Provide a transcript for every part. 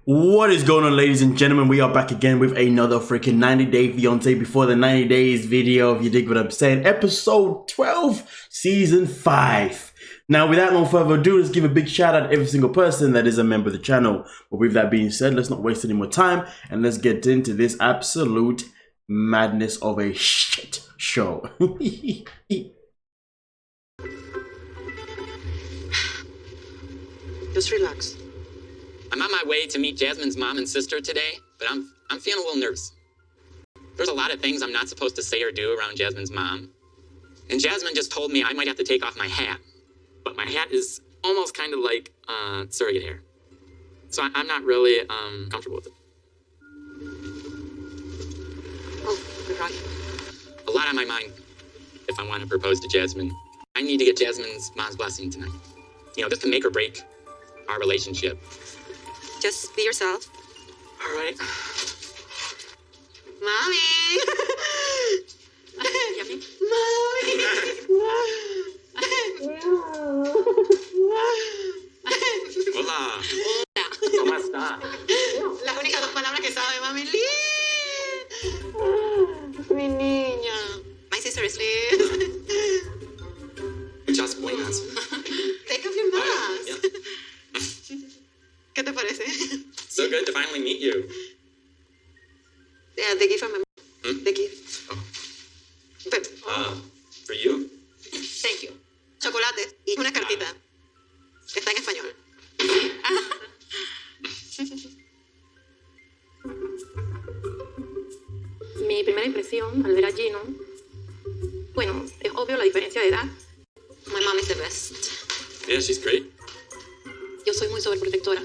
What is going on, ladies and gentlemen? We are back again with another freaking 90-day fiance before the 90 days video, if you dig what I'm saying. Episode 12, season 5. Now, without no further ado, let's give a big shout out to every single person that is a member of the channel. But with that being said, let's not waste any more time and let's get into this absolute madness of a shit show. Just relax. I'm on my way to meet Jasmine's mom and sister today, but I'm feeling a little nervous. There's a lot of things I'm not supposed to say or do around Jasmine's mom. And Jasmine just told me I might have to take off my hat. But my hat is almost kind of like surrogate hair. So I'm not really comfortable with it. Oh, you're right. A lot on my mind if I want to propose to Jasmine. I need to get Jasmine's mom's blessing tonight. You know, this can make or break our relationship. Just be yourself. All right. Mommy! Yummy? Mommy! Hola. ¿Cómo está? Las únicas dos palabras que sabe, mami. Mi niña. My sister is Liz. Muchas buenas. Take off your mask. Yeah. ¿Qué te parece? So good to finally meet you. Yeah, the gift from my mom. The gift. Oh. But, For you? thank you. Chocolate y una cartita. Está en español. Mi primera impresión al ver a Gino, bueno, es obvio la diferencia de edad. My mom is the best. Yeah, she's great. Yo soy muy sobreprotectora.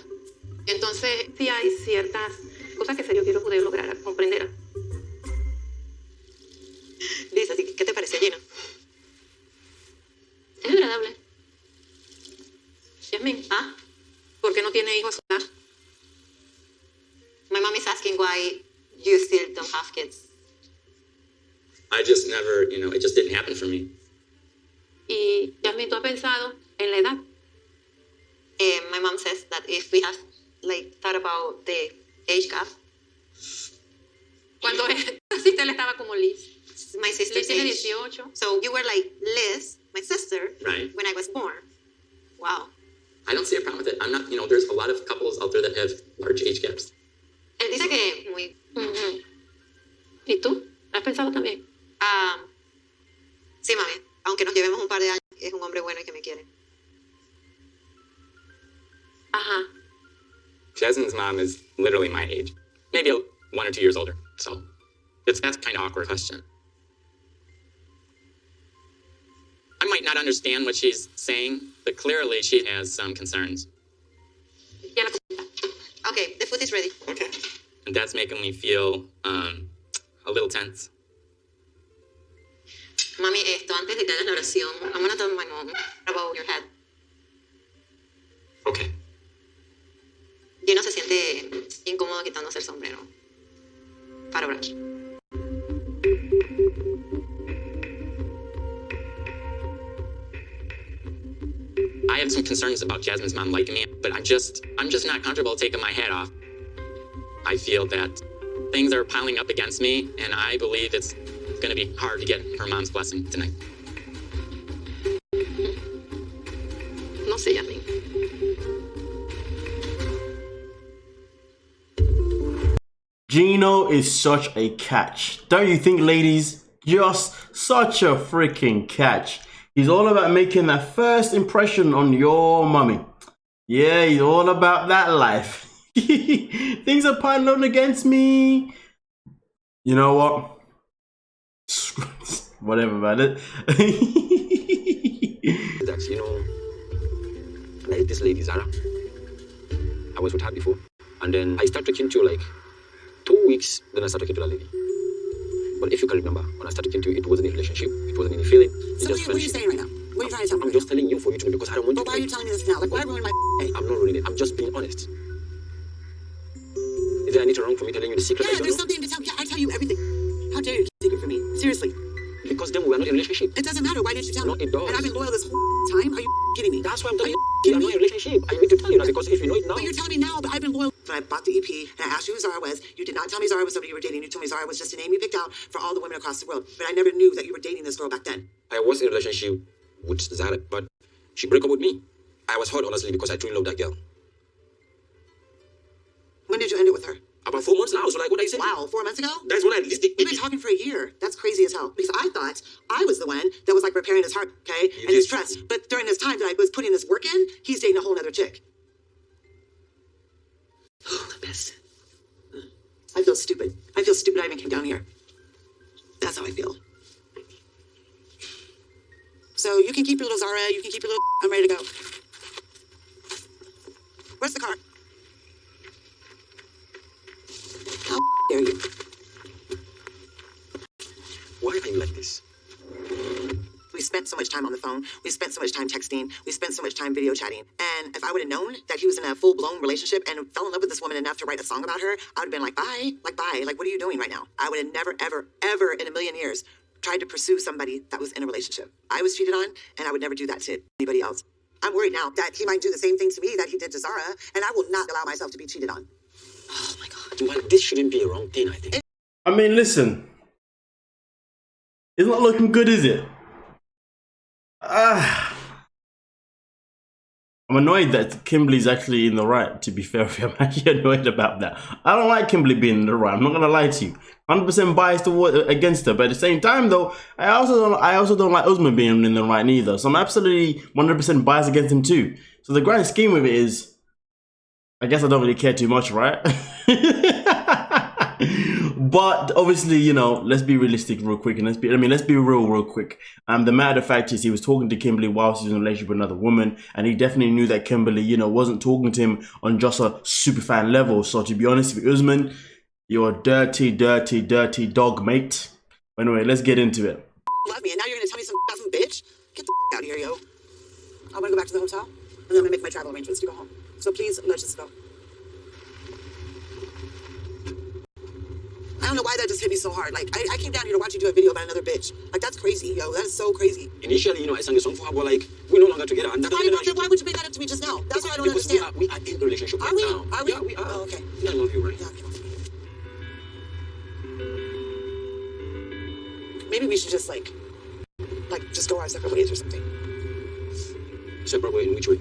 Entonces, sí hay ciertas cosas que en serio quiero poder lograr comprender. Liz, así que, ¿qué te parece, Gina? Es agradable. Jasmine, ¿Ah? ¿por qué no tiene hijos? My mom is asking why you still don't have kids. I just never, it just didn't happen for me. Y Jasmine, ¿tú has pensado en la edad? My mom says that if we have, thought about the age gap, Cuando naciste él estaba como Liz. my sister's Liz tiene age. 18. So you were like Liz, my sister, Right. when I was born. Wow. I don't see a problem with it. I'm not, there's a lot of couples out there that have large age gaps. Él dice que muy... Ujú. ¿Y tú? ¿Has pensado también? Sí, mami. Aunque nos llevemos un par de años, es un hombre bueno y que me quiere. Ajá. Jasmine's mom is literally my age. Maybe 1 or 2 years older. So that's kind of awkward question. I might not understand what she's saying, but clearly she has some concerns. Ya la- Okay, the food is ready. Okay. And that's making me feel a little tense. Mami, antes de que hagas la oración, I'm gonna tell my mom about your head. Okay. Gino se siente incómodo quitándose el sombrero para orar. I have some concerns about Jasmine's mom liking me, but I'm just not comfortable taking my hat off. I feel that things are piling up against me, and I believe it's going to be hard to get her mom's blessing tonight. No sé, Jasmine. Gino is such a catch. Don't you think, ladies? Just such a freaking catch. He's all about making that first impression on your mummy. Yeah, he's all about that life. Things are piling on against me. You know what? Whatever about it. That, like this lady Zara, I was with her before, and then I started talking to her 2 weeks, then I started talking to that lady. But if you can remember, when I started talking to you, it wasn't a relationship, it wasn't any feeling. So what are you saying right now? What are you trying to tell me? I'm just telling you for you to know, because I don't want But you why are you telling me this now? Why ruin my day? I'm not ruining it, I'm just being honest. Is there anything wrong for me telling you the secret? Yeah, there's something to tell me. I tell you everything. How dare you keep it from me? Seriously. Because then we were not in a relationship. It doesn't matter. Why didn't you tell No, me? it does. And I've been loyal this time. Are you kidding me? That's why I'm telling Are you, you we are kidding not in a me? relationship. I need to tell you that, because if you know it now, But you're telling me now, but I've been loyal. when I bought the EP and I asked you who Zara was. You did not tell me Zara was somebody you were dating. You told me Zara was just a name you picked out for all the women across the world. But I never knew that you were dating this girl back then. I was in a relationship with Zara, but she broke up with me. I was hurt, honestly, because I truly love that girl. When did you end it with her? About 4 months now, so like what I said. Wow, 4 months ago? That's when I listed. We've been talking for a year. That's crazy as hell. Because I thought I was the one that was like repairing his heart, okay? You and his did. trust. But during this time that I was putting this work in, he's dating a whole other chick. Oh, the best. I feel stupid. I feel stupid I even came down here. That's how I feel. So you can keep your little Zara, you can keep your little I'm ready to go. Where's the car? How dare you? Why are you like this? We spent so much time on the phone. We spent so much time texting. We spent so much time video chatting. And if I would have known that he was in a full-blown relationship and fell in love with this woman enough to write a song about her, I would have been like, bye. Like, bye. Like, what are you doing right now? I would have never, ever, ever in a million years tried to pursue somebody that was in a relationship. I was cheated on, and I would never do that to anybody else. I'm worried now that he might do the same thing to me that he did to Zara, and I will not allow myself to be cheated on. Oh, my God. Well, this shouldn't be a wrong thing, I think. I mean, listen. It's not looking good, is it? I'm annoyed that Kimberly's actually in the right, to be fair with you. I'm actually annoyed about that. I don't like Kimberly being in the right. I'm not gonna lie to you. 100% biased against her, but at the same time though, I also don't like Usman being in the right neither. So I'm absolutely 100% biased against him too. So the grand scheme of it is, I guess I don't really care too much, right? But obviously, you know, let's be realistic real quick, and let's be real quick. The matter of fact is, he was talking to Kimberly whilst he was in a relationship with another woman, and he definitely knew that Kimberly, you know, wasn't talking to him on just a super fan level. So to be honest with Usman, you're a dirty dog, mate. Anyway, let's get into it. Love me, and now you're gonna tell me some bitch? Get the out of here, yo. I wanna go back to the hotel, and then I'm gonna make my travel arrangements to go home. So please, let's just go. I don't know why that just hit me so hard. Like, I came down here to watch you do a video about another bitch. Like, that's crazy, yo. That is so crazy. Initially, you know, I sang a song for her, but like, we're no longer together. And Why would you make that up to me just now? That's what I don't because understand. we are in a relationship Are right we? now. Are we? Yeah, we are. Oh, okay. I love you, right? Yeah, okay. Maybe we should just, like, just go our separate ways or something. Separate way in which way?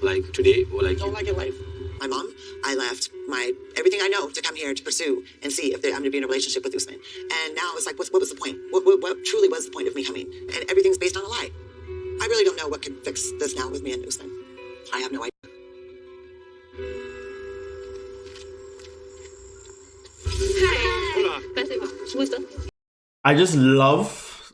Like today or like... Don't like in life. My mom, I left everything I know to come here to pursue and see if I'm going to be in a relationship with Usman. And now it's like, what was the point? What truly was the point of me coming? And everything's based on a lie. I really don't know what could fix this now with me and Usman. I have no idea. I just love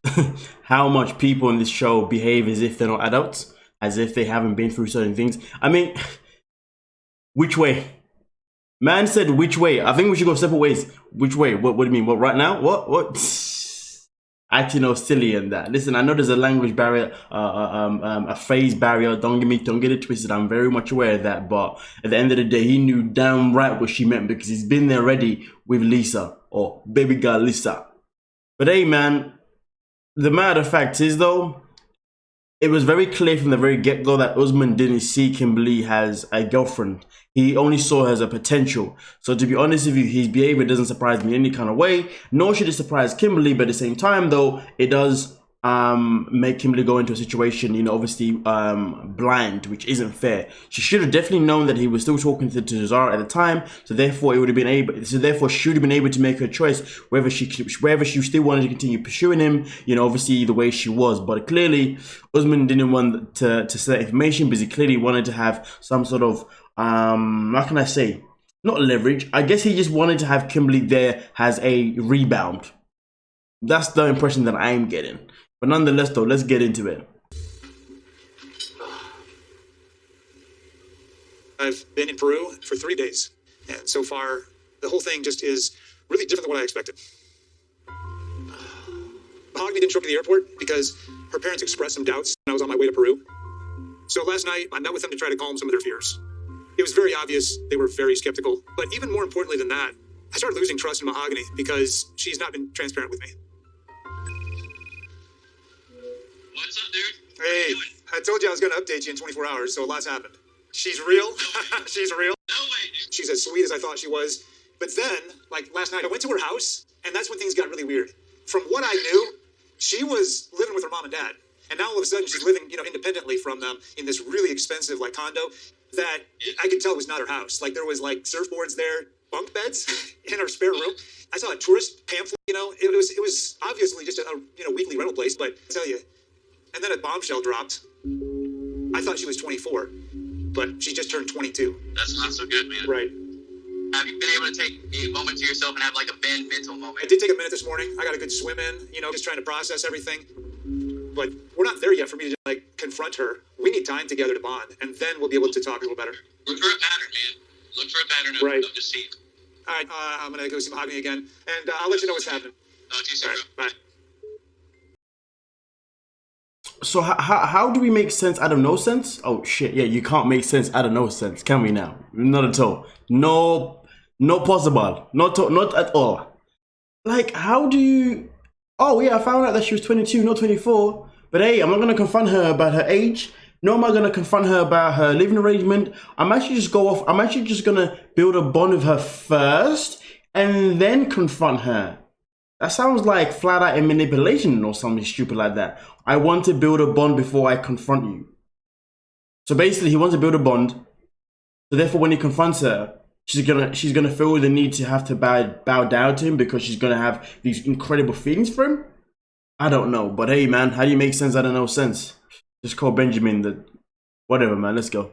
how much people in this show behave as if they're not adults, as if they haven't been through certain things. I mean, which way? Man said which way? I think we should go separate ways. Which way? What do you mean? What, right now? What? Acting all silly and that. Listen, I know there's a language barrier, a phrase barrier. Don't get it twisted. I'm very much aware of that. But at the end of the day, he knew damn right what she meant, because he's been there already with Lisa, or baby girl Lisa. But hey, man, the matter of fact is though, it was very clear from the very get-go that Usman didn't see Kimberly as a girlfriend. He only saw her as a potential. So to be honest with you, his behavior doesn't surprise me in any kind of way, nor should it surprise Kimberly. But at the same time though, it does make Kimberly go into a situation, you know, obviously blind, which isn't fair. She should have definitely known that he was still talking to Zara at the time, so therefore she would have been able to make her choice whether she still wanted to continue pursuing him, you know, obviously the way she was. But clearly Usman didn't want to say that information, because he clearly wanted to have some sort of how can I say, not leverage. I guess he just wanted to have Kimberly there as a rebound. That's the impression that I'm getting. But nonetheless though, let's get into it. I've been in Peru for 3 days, and so far the whole thing just is really different than what I expected. Mahogany didn't show up at the airport because her parents expressed some doubts when I was on my way to Peru. So last night I met with them to try to calm some of their fears. It was very obvious they were very skeptical, but even more importantly than that, I started losing trust in Mahogany because she's not been transparent with me. What's up, dude? Hey, I told you I was going to update you in 24 hours, so a lot's happened. She's real. She's real. No way, dude. she's as sweet as I thought she was. But then, like last night, I went to her house, and that's when things got really weird. From what I knew, she was living with her mom and dad. And now all of a sudden she's living, independently from them in this really expensive condo that I could tell was not her house. Like there was surfboards there, bunk beds in her spare room. I saw a tourist pamphlet, it was obviously just a weekly rental place, but I tell you. And then a bombshell dropped. I thought she was 24, but she just turned 22. That's not so good, man. Right. Have you been able to take a moment to yourself and have a mental moment? I did take a minute this morning. I got a good swim in, just trying to process everything. But we're not there yet for me to confront her. We need time together to bond, and then we'll be able to talk a little better. Look for a pattern, man. Look for a pattern of deceit. All right, I'm gonna go see Mahogany again, and I'll let you know what's happening. Talk to you soon. All right, bye. So how do we make sense out of no sense? Oh shit, yeah, you can't make sense out of no sense, can we now? Not at all. No, not possible. Not at all. How do you... Oh yeah, I found out that she was 22, not 24. But hey, I'm not gonna confront her about her age. No, am I gonna confront her about her living arrangement? I'm actually just gonna build a bond with her first and then confront her. That sounds like flat out manipulation or something stupid like that. I want to build a bond before I confront you. So basically he wants to build a bond. So therefore when he confronts her, she's gonna feel the need to have to bow down to him because she's gonna have these incredible feelings for him. I don't know, but hey man, how do you make sense out of no sense? Just call Benjamin whatever man, let's go.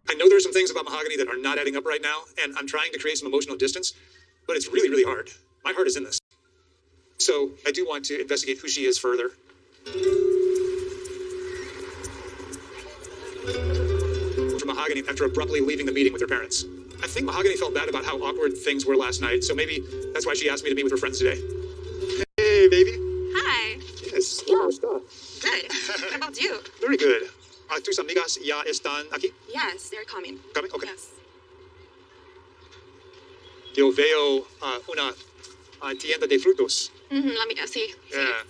I know there's some things about Mahogany that are not adding up right now, and I'm trying to create some emotional distance, but it's really, really hard. My heart is in this. So I do want to investigate who she is further. For Mahogany after abruptly leaving the meeting with her parents. I think Mahogany felt bad about how awkward things were last night, so maybe that's why she asked me to meet with her friends today. Hey, baby. Hi. Yes. ¿Cómo está? Good. What about you? Very good. ¿Tus amigas ya están aquí? Yes, they're coming. Coming? Okay. Yes. Yo veo una tienda de frutos. Sí. Yeah.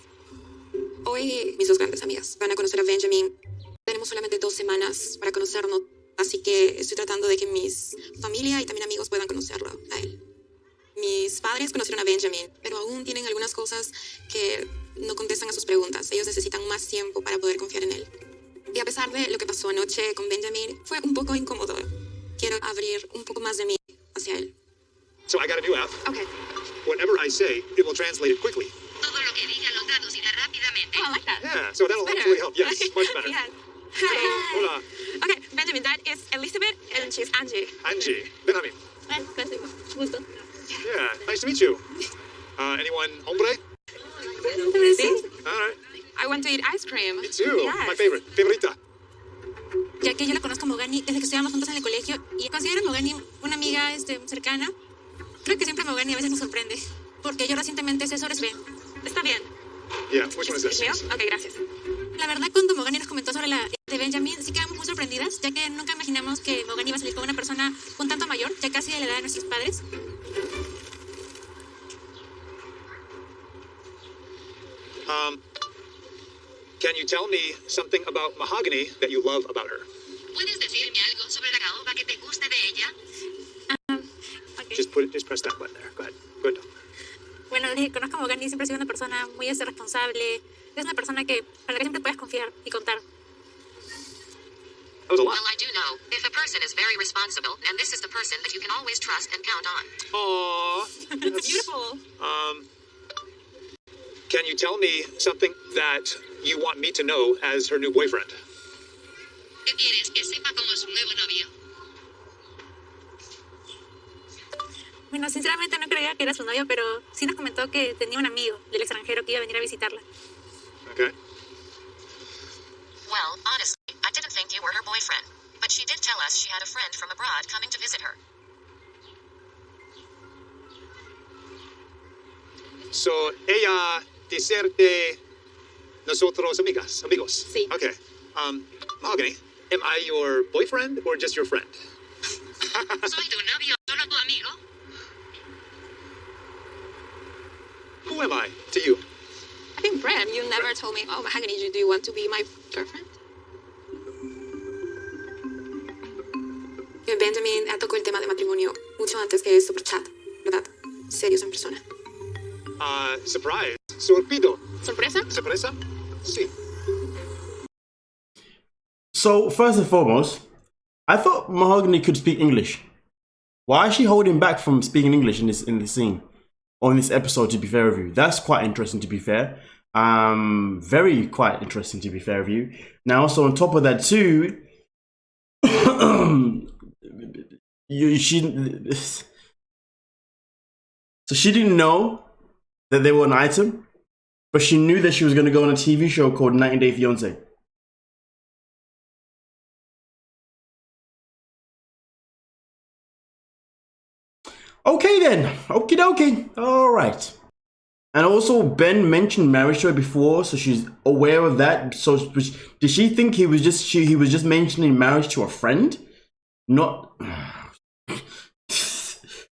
Hoy mis dos grandes amigas van a conocer a Benjamin. Tenemos solamente 2 semanas para conocernos, así que estoy tratando de que mis familia y también amigos puedan conocerlo a él. Mis padres conocieron a Benjamin, pero aún tienen algunas cosas que no contestan a sus preguntas. Ellos necesitan más tiempo para poder confiar en él. Y a pesar de lo que pasó anoche con Benjamin, fue un poco incómodo. Quiero abrir un poco más de mí hacia él. So I got a new app. Okay. Whatever I say, it will translate it quickly. Todo lo que diga lo traducirá rápidamente. Oh, I like that. Yeah, so that'll hopefully help. Yes, much better. Yes. Hello. Hola. Okay, Benjamin, that is Elizabeth, and she's Angie. Angie. Benjamin. Gusto. Yeah, nice to meet you. Anyone hombre? Sí. All right. I want to eat ice cream. Me too. Yes. My favorite. Favorita. Ya que yo la conozco a Mahogany desde que estudiamos juntas en el colegio y considero a Mahogany una amiga cercana, creo que siempre Mahogany a veces nos sorprende, porque yo recientemente sé sobre su... Está bien. Yeah, which one is this? ¿Es mío? Ok, gracias. La verdad, cuando Mahogany nos comentó sobre la de Benjamin, sí quedamos muy sorprendidas, ya que nunca imaginamos que Mahogany iba a salir con una persona un tanto mayor, ya casi de la edad de nuestros padres. Can you tell me something about Mahogany that you love about her? ¿Puedes decirme algo sobre la caoba que te guste de ella? Okay. Just press that button there. Go ahead. Good. Bueno, desde que conozco a Mahogany siempre ha sido una persona muy responsable, es una persona para la que siempre puedes confiar y contar. That was a lot. Well, I do know. If a person is very responsible, and this is the person that you can always trust and count on. Aww. It's beautiful. Can you tell me something that you want me to know as her new boyfriend? ¿Qué quieres que sepa como su nuevo novio? Bueno, sinceramente no creía que era su novio, pero sí nos comentó que tenía un amigo del extranjero que iba a venir a visitarla. Okay. Well, honestly, I didn't think you were her boyfriend, but she did tell us she had a friend from abroad coming to visit her. So, ella decirte nosotros amigos. Sí. Okay. Mahogany, am I your boyfriend or just your friend? ¿Soy tu novio o solo tu amigo? Who am I to you? I think, Bram, you never told me, oh, Mahogany, do you want to be my girlfriend? Yo que Benjamin tocó el tema de matrimonio mucho antes que esto por chat, ¿verdad? Serios en persona. Surprise. Sorpido. ¿Sorpresa? Sorpresa? Sí. So, first and foremost, I thought Mahogany could speak English. Why is she holding back from speaking English in this scene? Or in this episode, to be fair with you? That's quite interesting, to be fair. Very quite interesting, to be fair with you. Now, also on top of that too, so she didn't know that they were an item, but she knew that she was going to go on a TV show called 90 Day Fiancé. Okay then, okie dokie, alright. And also Ben mentioned marriage to her before, so she's aware of that. So did she think he was just mentioning marriage to a friend? Not...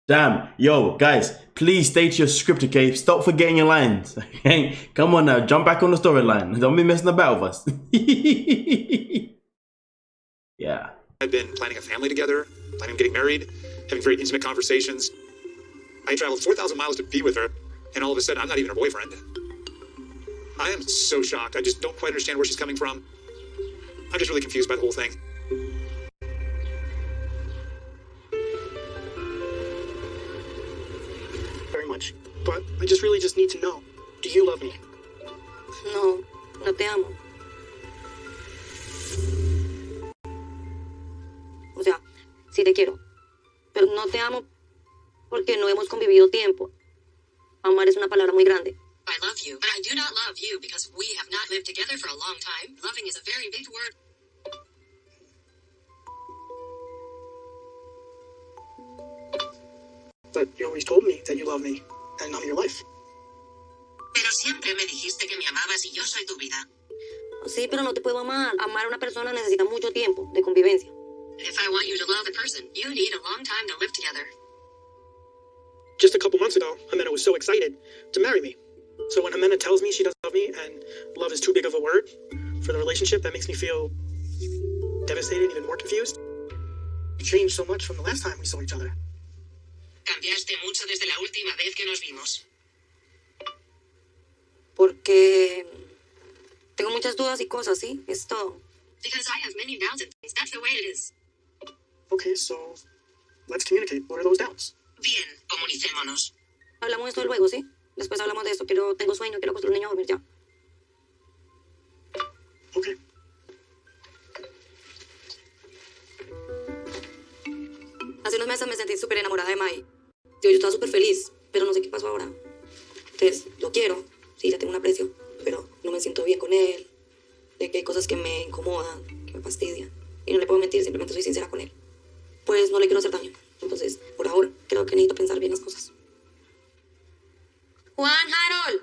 Damn, yo, guys, please state your script, okay? Stop forgetting your lines, okay? Come on now, jump back on the storyline. Don't be messing about with us. Yeah. I've been planning a family together, planning on getting married, having very intimate conversations. I traveled 4,000 miles to be with her, and all of a sudden, I'm not even her boyfriend. I am so shocked. I just don't quite understand where she's coming from. I'm just really confused by the whole thing. Very much. But I just really need to know. Do you love me? No, no te amo. O sea, sí te quiero. Pero no te amo porque no hemos convivido tiempo. Amar es una palabra muy grande. I love you, but I do not love you because we have not lived together for a long time. Loving is a very big word. But you always told me that you love me, and I'm your life. Pero siempre me dijiste que me amabas y yo soy tu vida. Sí, pero no te puedo amar. Amar a una persona necesita mucho tiempo de convivencia. If I want you to love a person, you need a long time to live together. Just a couple months ago, Jimena was so excited to marry me. So when Jimena tells me she doesn't love me and love is too big of a word for the relationship, that makes me feel devastated, even more confused. You changed so much from the last time we saw each other. Cambiaste mucho desde la última vez que nos vimos. Porque tengo muchas dudas y cosas, ¿sí? Es todo. Because I have many doubts and things. That's the way it is. Okay, so let's communicate. What are those doubts? Bien, comunicémonos. Hablamos de esto luego, ¿sí? Después hablamos de esto. Tengo sueño, quiero acostar a un niño a dormir ya. Okay. Hace unos meses me sentí súper enamorada de Mai. Yo estaba súper feliz, pero no sé qué pasó ahora. Entonces, lo quiero, sí, le tengo un aprecio, pero no me siento bien con él. De que hay cosas que me incomodan, que me fastidian. Y no le puedo mentir, simplemente soy sincera con él. Pues no le quiero hacer daño. Entonces, por ahora, creo que necesito pensar bien las cosas. Juan, Harold,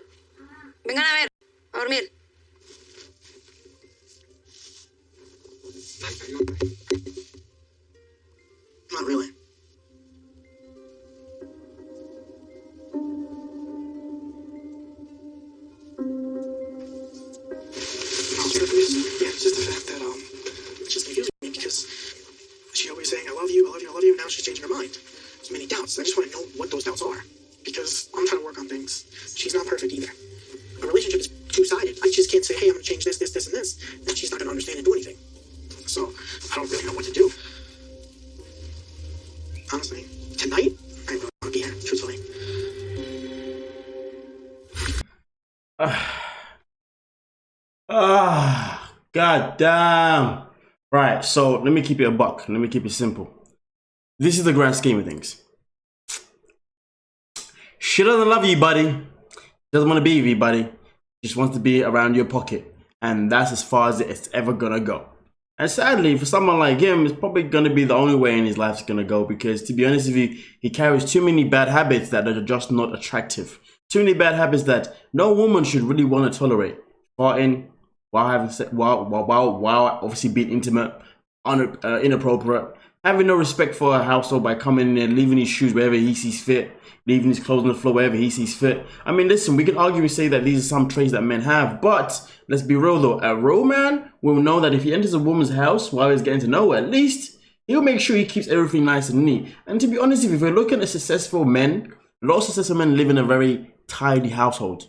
vengan a ver, a dormir. Not really. It's just the fact that it's just confusing me because she always saying I love you, I love you, I love you. Now she's changing her mind. There's many doubts. I just want to know what those doubts are because I'm trying to work on things. She's not perfect either. A relationship is two-sided. I just can't say, hey, I'm gonna change this, this, this, and this, and she's not gonna understand and do anything. So I don't really know what to do. Honestly, tonight I really want to be here. Truthfully. God damn. Right, so let me keep it a buck. Let me keep it simple. This is the grand scheme of things. She doesn't love you, buddy. Doesn't want to be with you, buddy. Just wants to be around your pocket. And that's as far as it's ever gonna go. And sadly, for someone like him, it's probably gonna be the only way in his life's gonna go. Because to be honest with you, he carries too many bad habits that are just not attractive. Too many bad habits that no woman should really want to tolerate. Farting, while having sex, while obviously being intimate, inappropriate, having no respect for her household by coming in and leaving his shoes wherever he sees fit, leaving his clothes on the floor wherever he sees fit. I mean, listen, we can argue and say that these are some traits that men have, but let's be real though, a real man will know that if he enters a woman's house while he's getting to know her, at least He'll make sure he keeps everything nice and neat. And to be honest, if we're looking at successful men, a lot of successful men live in a very tidy household.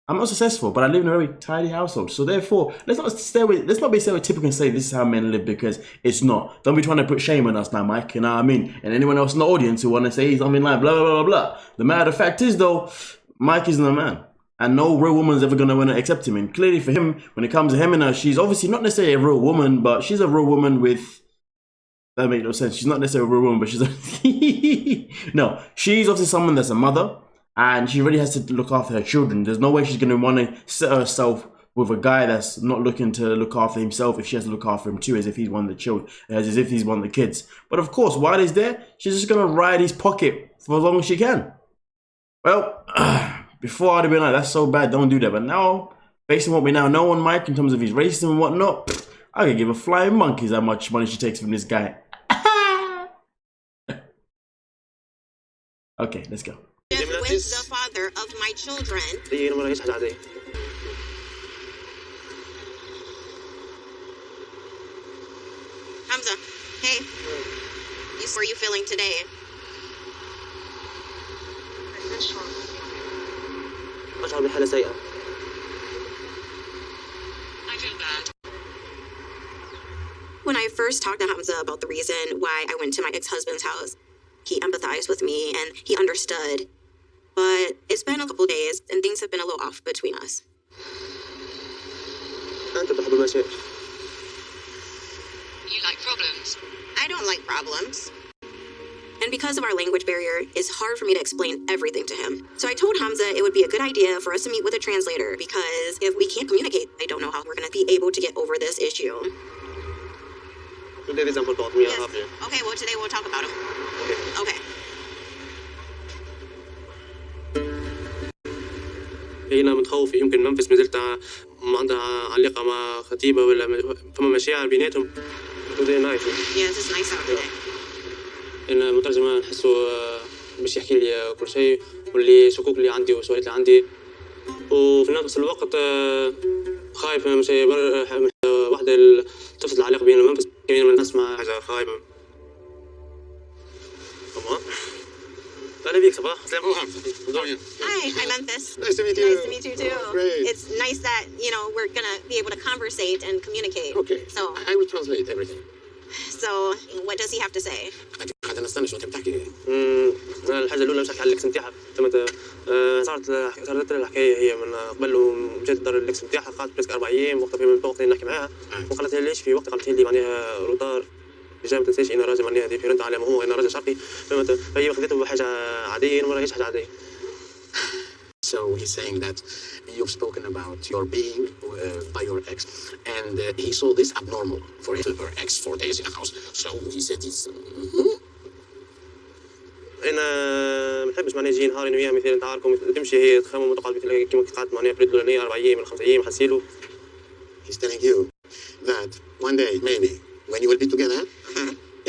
I'm not successful, but I live in a very tidy household. So therefore, let's not be stereotypical and say this is how men live, because it's not. Don't be trying to put shame on us now, Mike. You know what I mean? And anyone else in the audience who want to say something like blah, blah, blah, blah. The matter of fact is, though, Mike isn't a man. And no real woman's ever going to want to accept him. And clearly for him, when it comes to him and her, she's obviously not necessarily a real woman, but she's a real woman with... That makes no sense. She's not necessarily a real woman, but she's a... No, she's obviously someone that's a mother, and she really has to look after her children. There's no way she's going to want to set herself with a guy that's not looking to look after himself if she has to look after him too, as if he's one of the children, as if he's one of the kids. But of course, while he's there, she's just going to ride his pocket for as long as she can. Well, before I'd have been like, that's so bad, don't do that. But now, based on what we now know on Mike in terms of his racism and whatnot, I could give a flying monkeys how much money she takes from this guy. Okay, let's go. With the father of my children. Hamza, hey. How are you feeling today? I feel bad. When I first talked to Hamza about the reason why I went to my ex-husband's house, he empathized with me and he understood. But it's been a couple days and things have been a little off between us. You like problems? I don't like problems. And because of our language barrier, it's hard for me to explain everything to him. So I told Hamza it would be a good idea for us to meet with a translator, because if we can't communicate, I don't know how we're going to be able to get over this issue. Yes. Okay, well today we'll talk about him. Okay. هنا متخوف يمكن منفس ما زلت ما عندها علاقة مع خطيبة ولا فما مشاعر بيناتهم. Yes, it's nice out today. إن المترجمة نحسه باش يحكي لي كل شيء واللي شكوك اللي عندي وسؤالات اللي عندي، وفي نفس الوقت خايف من شيء واحدة تفصل العلاقة بين المنفس كمان من نسمع حاجة خايبة. أهلا بيك صباح. Hi, Memphis. Nice to meet you. Nice to meet you too. Great. It's nice that, we're gonna be able to conversate and communicate. Okay. So I will translate everything. What does he have to say? قاعد نستنى شو تحكي. الحاجة الأولى مش حكي على الإكس نتاعها. صارت الحكاية هي من قبل وجات دار الإكس نتاعها، قعدت بريسك 4 أيام وقتها في وقت نحكي معاها، وقالت لي ليش في وقت قالت لي معناها روتار. جا ما تنساش انا راجل معناها ديفيرنت على ما هو، انا راجل شرقي فهمت، فهي خذته بحاجه عاديه، انا ما راهيش حاجه عاديه. So he's saying that you've spoken about your being by your ex, and he saw this abnormal for her ex 4 days in a house. So he said he's. انا ما نحبش معناها يجي نهار انا وياها مثال نتعاركوا تمشي هي تخمم وتقعد مثل كيما قعدت معناها بريد الاولانيه 4 ايام ولا 5 ايام حسيلو. He's telling you that one day maybe when you will be together,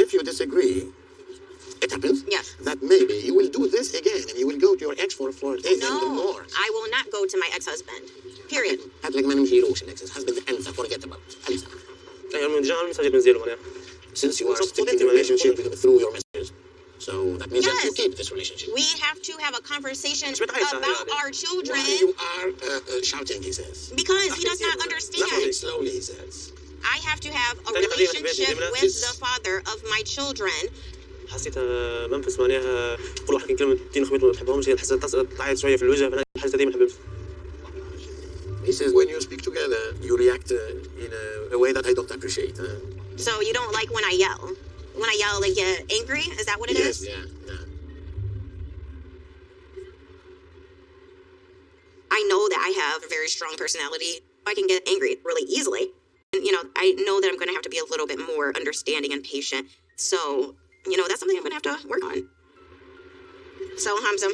if you disagree, it happens. Yes. That maybe you will do this again and you will go to your ex for 4 days and more. I will not go to my ex-husband. Period. هات ما نمشيلوش ex-husband انسى forget about انسى. ايوه من جان مساجد نزيلو معناها. Since you are sticking to a relationship through your messages, so that means that you keep this relationship. We have to have a conversation about our children. Why you are shouting, he says. Because he does not understand. Slowly, he says. I have to have a relationship with the father of my children. حسيتها منفس معناها تقول واحد كلمة تين خبيت ما تحبهمش، حسيت تعيط شوية في الوجه، فأنا الحاجة دي ما نحبهمش. He says when you speak together, you react in a way that I don't appreciate. So you don't like when I yell? When I yell, like get angry? Is that what it is? Yes, yeah. I know that I have a very strong personality. I can get angry really easily. And, I know that I'm going to have to be a little bit more understanding and patient. So, that's something I'm going to have to work on. So, Hamza,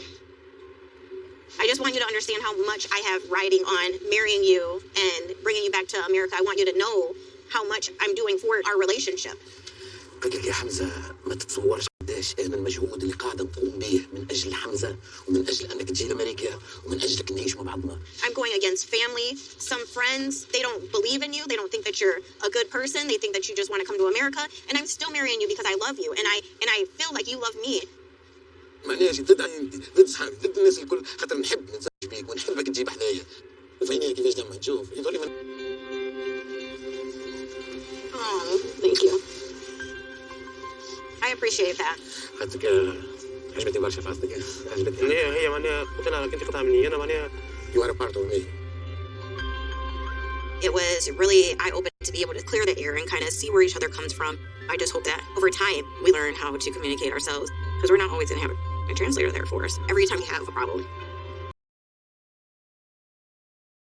I just want you to understand how much I have riding on marrying you and bringing you back to America. I want you to know how much I'm doing for our relationship. قلت لك يا حمزة ما تتصورش قديش من المجهود اللي قاعد نقوم به من أجل أجل حمزة ومن أجل أنك تجي لأمريكا ومن أجلك نعيش مع بعضنا. I'm going against family. Some friends, they don't believe in you. They don't think that you're a good person. They think that you just want to come to America. And I'm still marrying you because I love you. And I feel like you love me. معناش ضد انت ضد صحابي ضد الناس الكل خاطر نحب نتزوج بيك ونحبك تجيب حدايا. فهمني كيفاش لما تشوف يظل من. Oh, thank you. I appreciate that. خاطرك عجبتني برشا في عصدك عجبتني. هي معناها قلت لها كنت قطعة مني أنا معناها. You are a part of me. It was really eye-opening to be able to clear the air and kind of see where each other comes from. I just hope that over time we learn how to communicate ourselves because we're not always going to have a translator there for us every time we have a problem.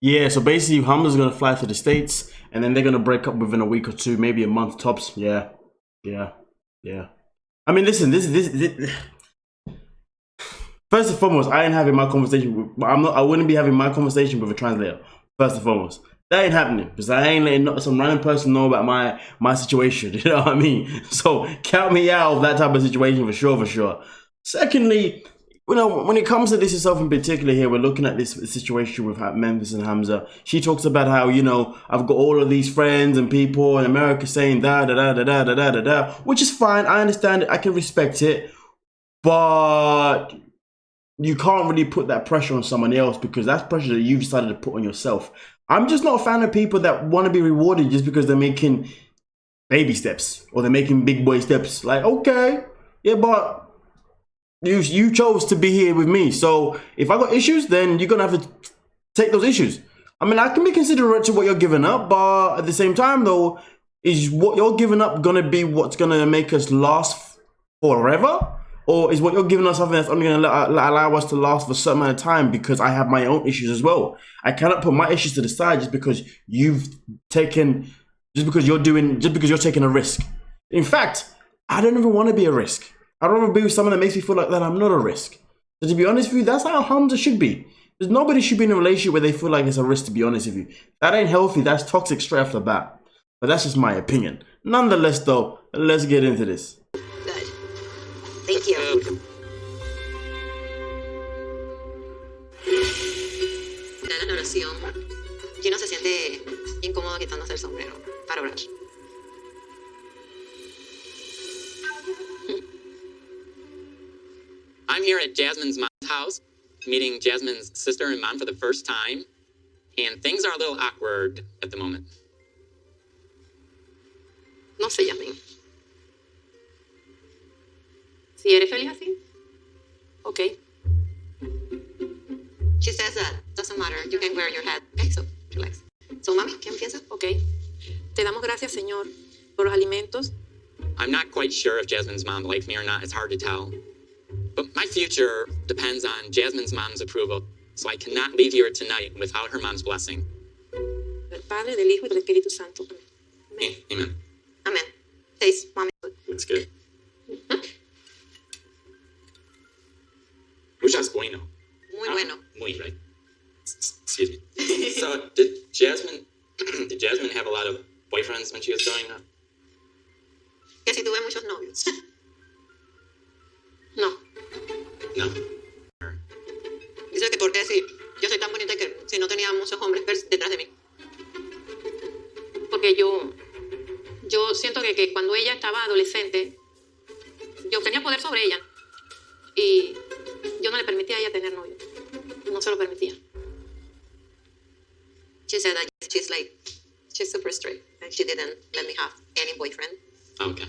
Yeah, so basically Hamza's gonna fly to the States and then they're gonna break up within a week or two, maybe a month tops. Yeah. I mean, listen, this first and foremost, I ain't having my conversation with, I wouldn't be having my conversation with a translator, first and foremost. That ain't happening because I ain't letting some random person know about my situation. You know what I mean? So count me out of that type of situation for sure. Secondly, you know, when it comes to this itself in particular here, we're looking at this situation with Memphis and Hamza. She talks about how, you know, I've got all of these friends and people in America saying da, which is fine. I understand it. I can respect it. But you can't really put that pressure on someone else because that's pressure that you've decided to put on yourself. I'm just not a fan of people that want to be rewarded just because they're making baby steps or they're making big boy steps. Like, okay, yeah, but you chose to be here with me. So if I got issues, then you're going to have to take those issues. I mean, I can be considerate to what you're giving up, but at the same time, though, is what you're giving up going to be what's going to make us last forever? Or is what you're giving us something that's only going to allow us to last for a certain amount of time because I have my own issues as well? I cannot put my issues to the side just because you're taking a risk. In fact, I don't even want to be a risk. I don't want to be with someone that makes me feel like that I'm not a risk. So to be honest with you, that's how Hamza should be. Because nobody should be in a relationship where they feel like it's a risk, to be honest with you. That ain't healthy. That's toxic straight off the bat. But that's just my opinion. Nonetheless, though, let's get into this. Good. Thank you. La oración. ¿Quién no se siente incómodo quitándose el sombrero para orar? I'm here at Jasmine's mom's house, meeting Jasmine's sister and mom for the first time, and things are a little awkward at the moment. No sé, Jasmine. Si eres feliz así, okay. She says that doesn't matter. You can wear your hat. Okay, so relax. So, mami, ¿qué empieza? Okay. Te damos gracias, Señor, por los alimentos. I'm not quite sure if Jasmine's mom likes me or not. It's hard to tell. But my future depends on Jasmine's mom's approval, so I cannot leave here tonight without her mom's blessing. Del Padre, del Hijo y del Espíritu Santo. Amén. Amen. Amen. Taste, mommy. That's good. Muchas bueno. Muy bueno. Muy, right? Excuse me. So, did Jasmine have a lot of boyfriends when she was growing up? Que si tuve muchos novios. No. No. Dice que porque si yo soy tan bonita que si no tenía muchos hombres detrás de mí. Porque yo siento que cuando ella estaba adolescente, yo tenía poder sobre ella. Y yo no le permitía a ella tener novio. No se lo permitía. She said that she's super strict and she didn't let me have any boyfriend. Okay.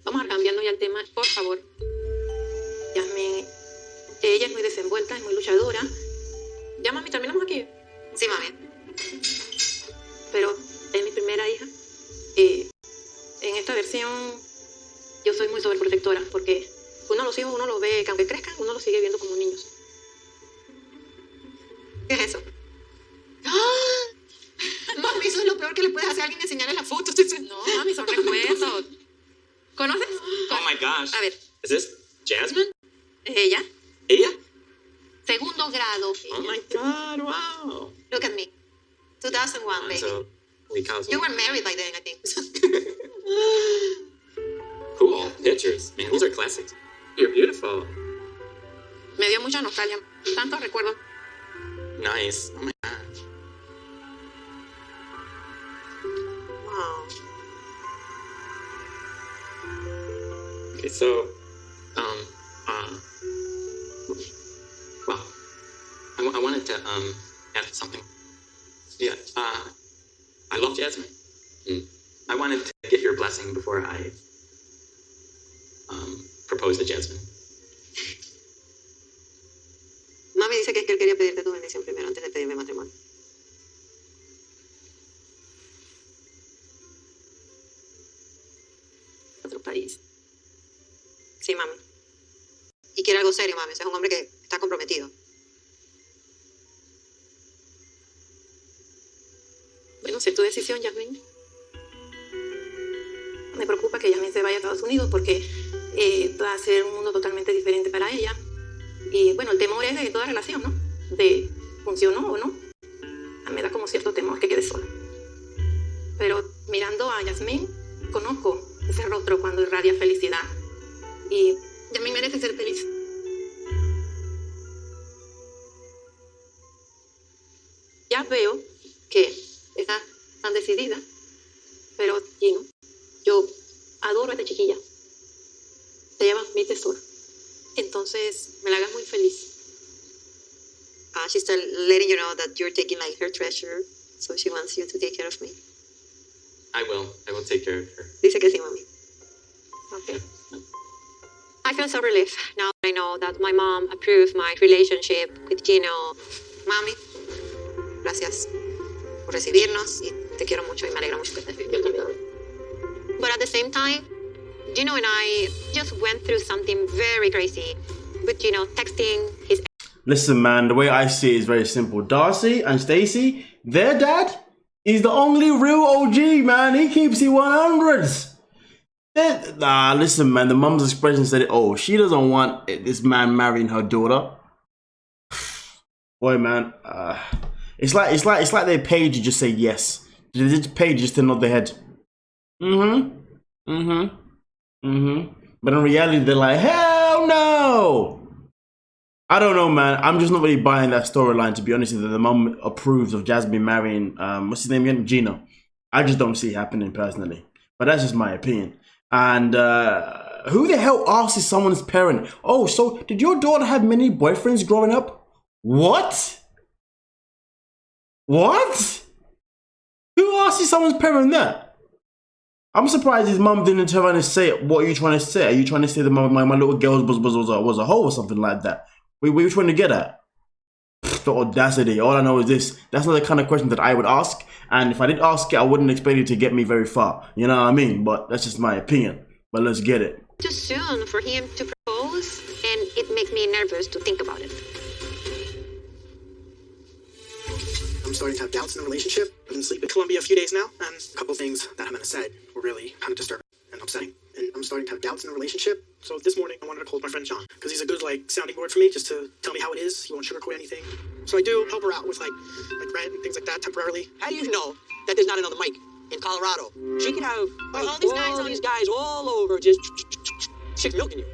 Vamos a cambiando ya el tema, por favor. Jasmine, ella es muy desenvuelta, es muy luchadora. Ya, mami, terminamos aquí. Sí, mami. Pero es mi primera hija. En esta versión yo soy muy sobreprotectora porque los hijos uno los ve, que aunque crezcan, uno los sigue viendo como niños. ¿Qué es eso? ¡Ah! Mami, eso es lo peor que le puedes hacer a alguien, enseñarle las fotos. No, mami, son recuerdos. ¿Conoces? Oh my gosh. A ver. Is this Jasmine? ¿Ella? ¿Ella? Segundo grado. Oh my god, wow. Look at me. 2001, baby. So, you were married by then, I think. Cool. Pictures. Man, these are classics. You're beautiful. Me dio mucha nostalgia, tantos recuerdos. Nice. Oh my god. Wow. Okay, so, well, I wanted to, add something. Yeah, I love Jasmine. I wanted to get your blessing before I, propose to Jasmine. Mami dice que es que él quería pedirte tu bendición primero antes de pedirme matrimonio. Otro país. Sí, mami. Y quiere algo serio, mami. O sea, es un hombre que está comprometido. Bueno, si es tu decisión, Jasmine. Me preocupa que Jasmine se vaya a Estados Unidos porque va a ser un mundo totalmente diferente para ella. Y bueno, el temor es de toda relación, ¿no? De funcionó o no. A mí me da como cierto temor que quede sola. Pero mirando a Jasmine, conozco ese rostro cuando irradia felicidad. Y Jasmine merece ser feliz. Ya veo que está tan decidida. Pero, Gino, yo adoro a esta chiquilla. Se llama mi tesoro. Entonces, me la hagas muy feliz. She's letting you know that you're taking like her treasure, so she wants you to take care of me. I will take care of her. Dice que sí, mami. Okay. I feel so relieved now that I know that my mom approved my relationship with Gino. Mami, gracias por recibirnos y te quiero mucho y me alegra mucho que estés bien. But at the same time, Gino and I just went through something very crazy with Gino texting his. Listen, man, the way I see it is very simple. Darcy and Stacey, their dad is the only real OG, man. He keeps it 100s. Nah, listen, man, the mom's expression said it. Oh, she doesn't want this man marrying her daughter. Boy, man, it's like they paid you just say yes. They just paid you just to nod their head. But in reality, they're like, hell no. I don't know, man. I'm just not really buying that storyline, to be honest. That the mom approves of Jasmine marrying, what's his name again? Gino. I just don't see it happening personally. But that's just my opinion. And who the hell asks someone's parent? Oh, so did your daughter have many boyfriends growing up? What? What? Who asks someone's parent that? I'm surprised his mum didn't turn around and say, what are you trying to say? Are you trying to say that my little girl was a hoe or something like that? What are you trying to get at? The audacity. All I know is this. That's not the kind of question that I would ask. And if I did ask it, I wouldn't expect it to get me very far. You know what I mean? But that's just my opinion. But let's get it. Too soon for him to propose, and it makes me nervous to think about it. I'm starting to have doubts in the relationship. I've been sleeping in Colombia a few days now, and a couple things that Jimena said were really kind of disturbing and upsetting. And I'm starting to have doubts in the relationship. So this morning, I wanted to call my friend John, because he's a good, sounding board for me, just to tell me how it is. He won't sugarcoat anything. So I do help her out with, rent and things like that temporarily. How do you know that there's not another Mike in Colorado? She could have all these guys all over just chick milking you.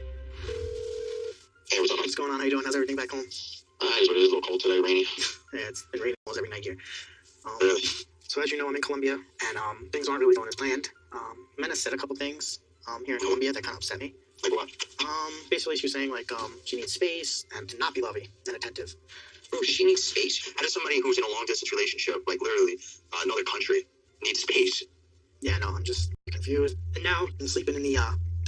Hey, what's going on? How you doing? How's everything back home? It's what it is, a little cold today, rainy. Yeah, it's been raining almost every night here. Really? So as you know, I'm in Colombia, and things aren't really going as planned. Jimena said a couple things here in Colombia that kind of upset me. Like what? Basically, she was saying, she needs space and to not be lovey and attentive. Bro, she needs space. How does somebody who's in a long-distance relationship, literally another country, need space? Yeah, no, I'm just confused. And now I'm sleeping in the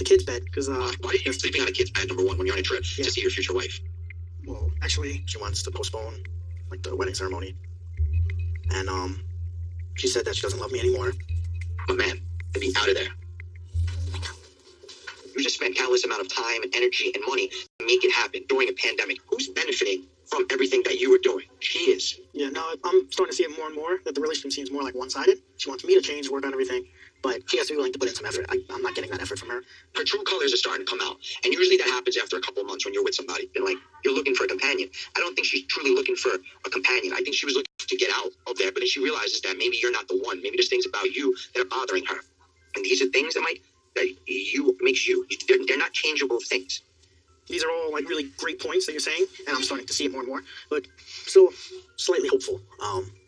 kid's bed, because... Why are you sleeping on a kid's bed, number one, when you're on a trip to see your future wife? Well, actually, she wants to postpone, the wedding ceremony. And, she said that she doesn't love me anymore. But man, I'd be out of there. You just spent countless amount of time and energy and money to make it happen during a pandemic. Who's benefiting from everything that you were doing? She is. Yeah, no, I'm starting to see it more and more, that the relationship seems more like one-sided. She wants me to change, work on everything, but she has to be willing to put in some effort. I'm not getting that effort from her. Her true colors are starting to come out. And usually that happens after a couple of months when you're with somebody. And you're looking for a companion. I don't think she's truly looking for a companion. I think she was looking to get out of there, but then she realizes that maybe you're not the one. Maybe there's things about you that are bothering her. And these are things that makes you. They're not changeable things. these are all like really great points that you're saying, and I'm starting to see it more and more. But still slightly hopeful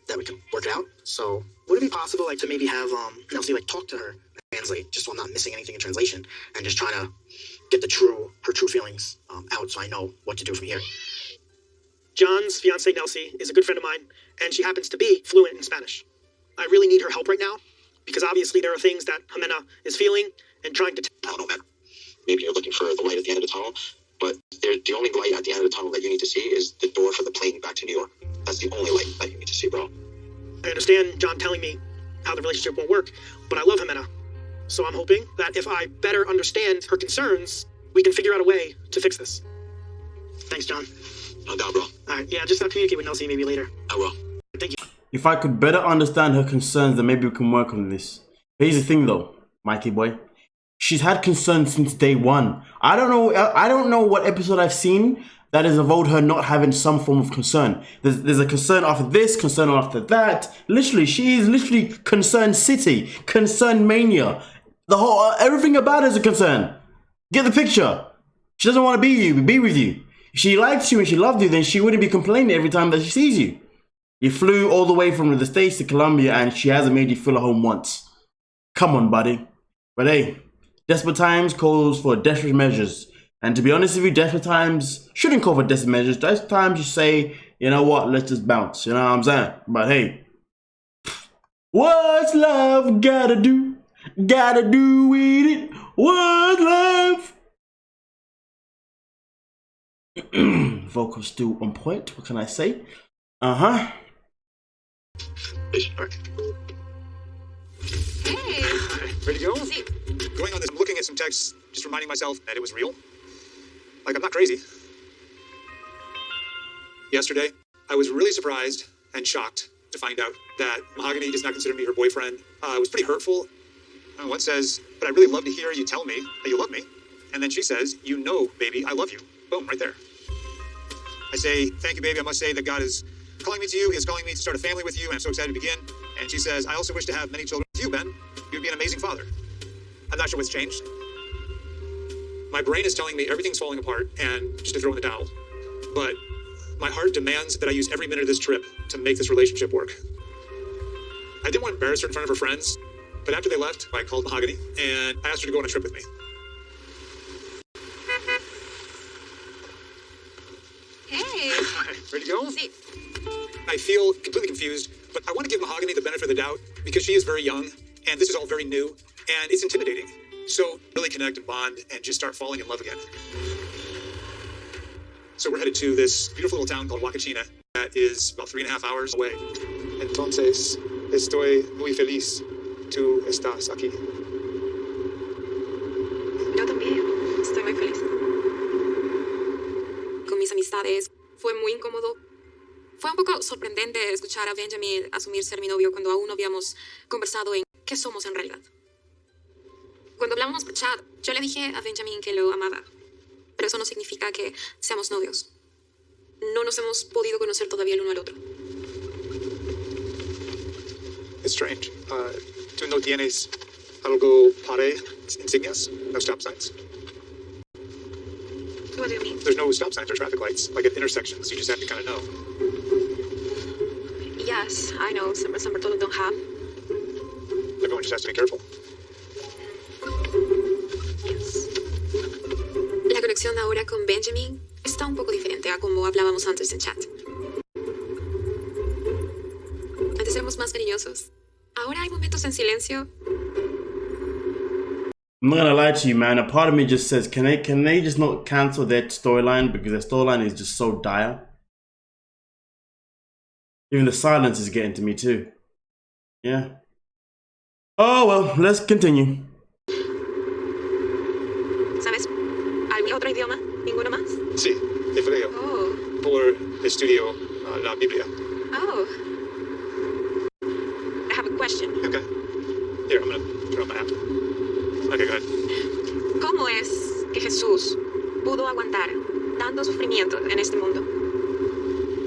that we can work it out. So would it be possible like to maybe have Nelsie like talk to her translate, just so I'm not missing anything in translation, and just trying to get her true feelings out, so I know what to do from here. John's fiance Nelsie is a good friend of mine, and she happens to be fluent in Spanish. I really need her help right now, because obviously there are things that Jimena is feeling and trying to I don't know, man. Maybe you're looking for the light at the end of the tunnel, but the only light at the end of the tunnel that you need to see is the door for the plane back to New York. That's the only light that you need to see, bro. I understand John telling me how the relationship won't work, but I love Jimena. So I'm hoping that if I better understand her concerns, we can figure out a way to fix this. Thanks, John. No doubt, bro. All right, yeah, just communicate with Nelsie maybe later. I will. Thank you. If I could better understand her concerns, then maybe we can work on this. Here's the thing though, Mikey boy. She's had concerns since day one. I don't know what episode I've seen that has involved her not having some form of concern. There's a concern after this, concern after that. Literally, she is literally concern city, concern mania. The whole everything about her is a concern. Get the picture. She doesn't want to be with you. If she likes you and she loved you, then she wouldn't be complaining every time that she sees you. You flew all the way from the States to Colombia and she hasn't made you feel at home once. Come on, buddy. But hey, desperate times calls for desperate measures. And to be honest with you, desperate times shouldn't call for desperate measures. Desperate times you say, you know what, let's just bounce. You know what I'm saying? But hey, what's love gotta do? Gotta do with it. What's love? Vocals still on point. What can I say? Hey. Ready to go? Going on this, I'm looking at some texts, just reminding myself that it was real. Like, I'm not crazy. Yesterday, I was really surprised and shocked to find out that Mahogany does not consider me her boyfriend. It was pretty hurtful. One says, but I'd really love to hear you tell me that you love me. And then she says, you know, baby, I love you. Boom, right there. I say, thank you, baby. I must say that God is calling me to you. He is calling me to start a family with you, and I'm so excited to begin. And she says, I also wish to have many children with you, Ben. You'd be an amazing father. I'm not sure what's changed. My brain is telling me everything's falling apart and just to throw in the towel. But my heart demands that I use every minute of this trip to make this relationship work. I didn't want to embarrass her in front of her friends, but after they left, I called Mahogany and I asked her to go on a trip with me. Hey. Ready to go? I feel completely confused, but I want to give Mahogany the benefit of the doubt because she is very young and this is all very new and it's intimidating. So really connect and bond and just start falling in love again. So we're headed to this beautiful little town called Huacachina that is about 3.5 hours away. Entonces, estoy muy feliz. Tú estás aquí. Yo también estoy muy feliz. Con mis amistades fue muy incómodo. Fue un poco sorprendente escuchar a Benjamin asumir ser mi novio cuando aún no habíamos conversado en qué somos en realidad. Cuando hablábamos por chat, yo le dije a Benjamin que lo amaba. Pero eso no significa que seamos novios. No nos hemos podido conocer todavía el uno al otro. It's strange. ¿Tú no tienes algo para insignias? No stop signs? What do you mean? There's no stop signs or traffic lights, like at intersections. You just have to kind of know. Yes, I know. Some Bertolo don't have. Everyone just has to be careful. Yes. La conexión ahora con Benjamin está un poco diferente a como hablábamos antes en chat. Antes éramos más cariñosos. Ahora hay momentos en silencio. I'm not gonna lie to you, man. A part of me just says, can they just not cancel their storyline because their storyline is just so dire? Even the silence is getting to me too. Yeah. Oh well, let's continue. ¿Sabes? ¿Algún otro idioma? ¿Ninguno más? Sí, hebreo. Oh. Por estudio la Biblia. Oh. I have a question. Okay. Here, I'm gonna turn on my app. Okay, go ahead. ¿Cómo es que Jesús pudo aguantar tanto sufrimiento en este mundo?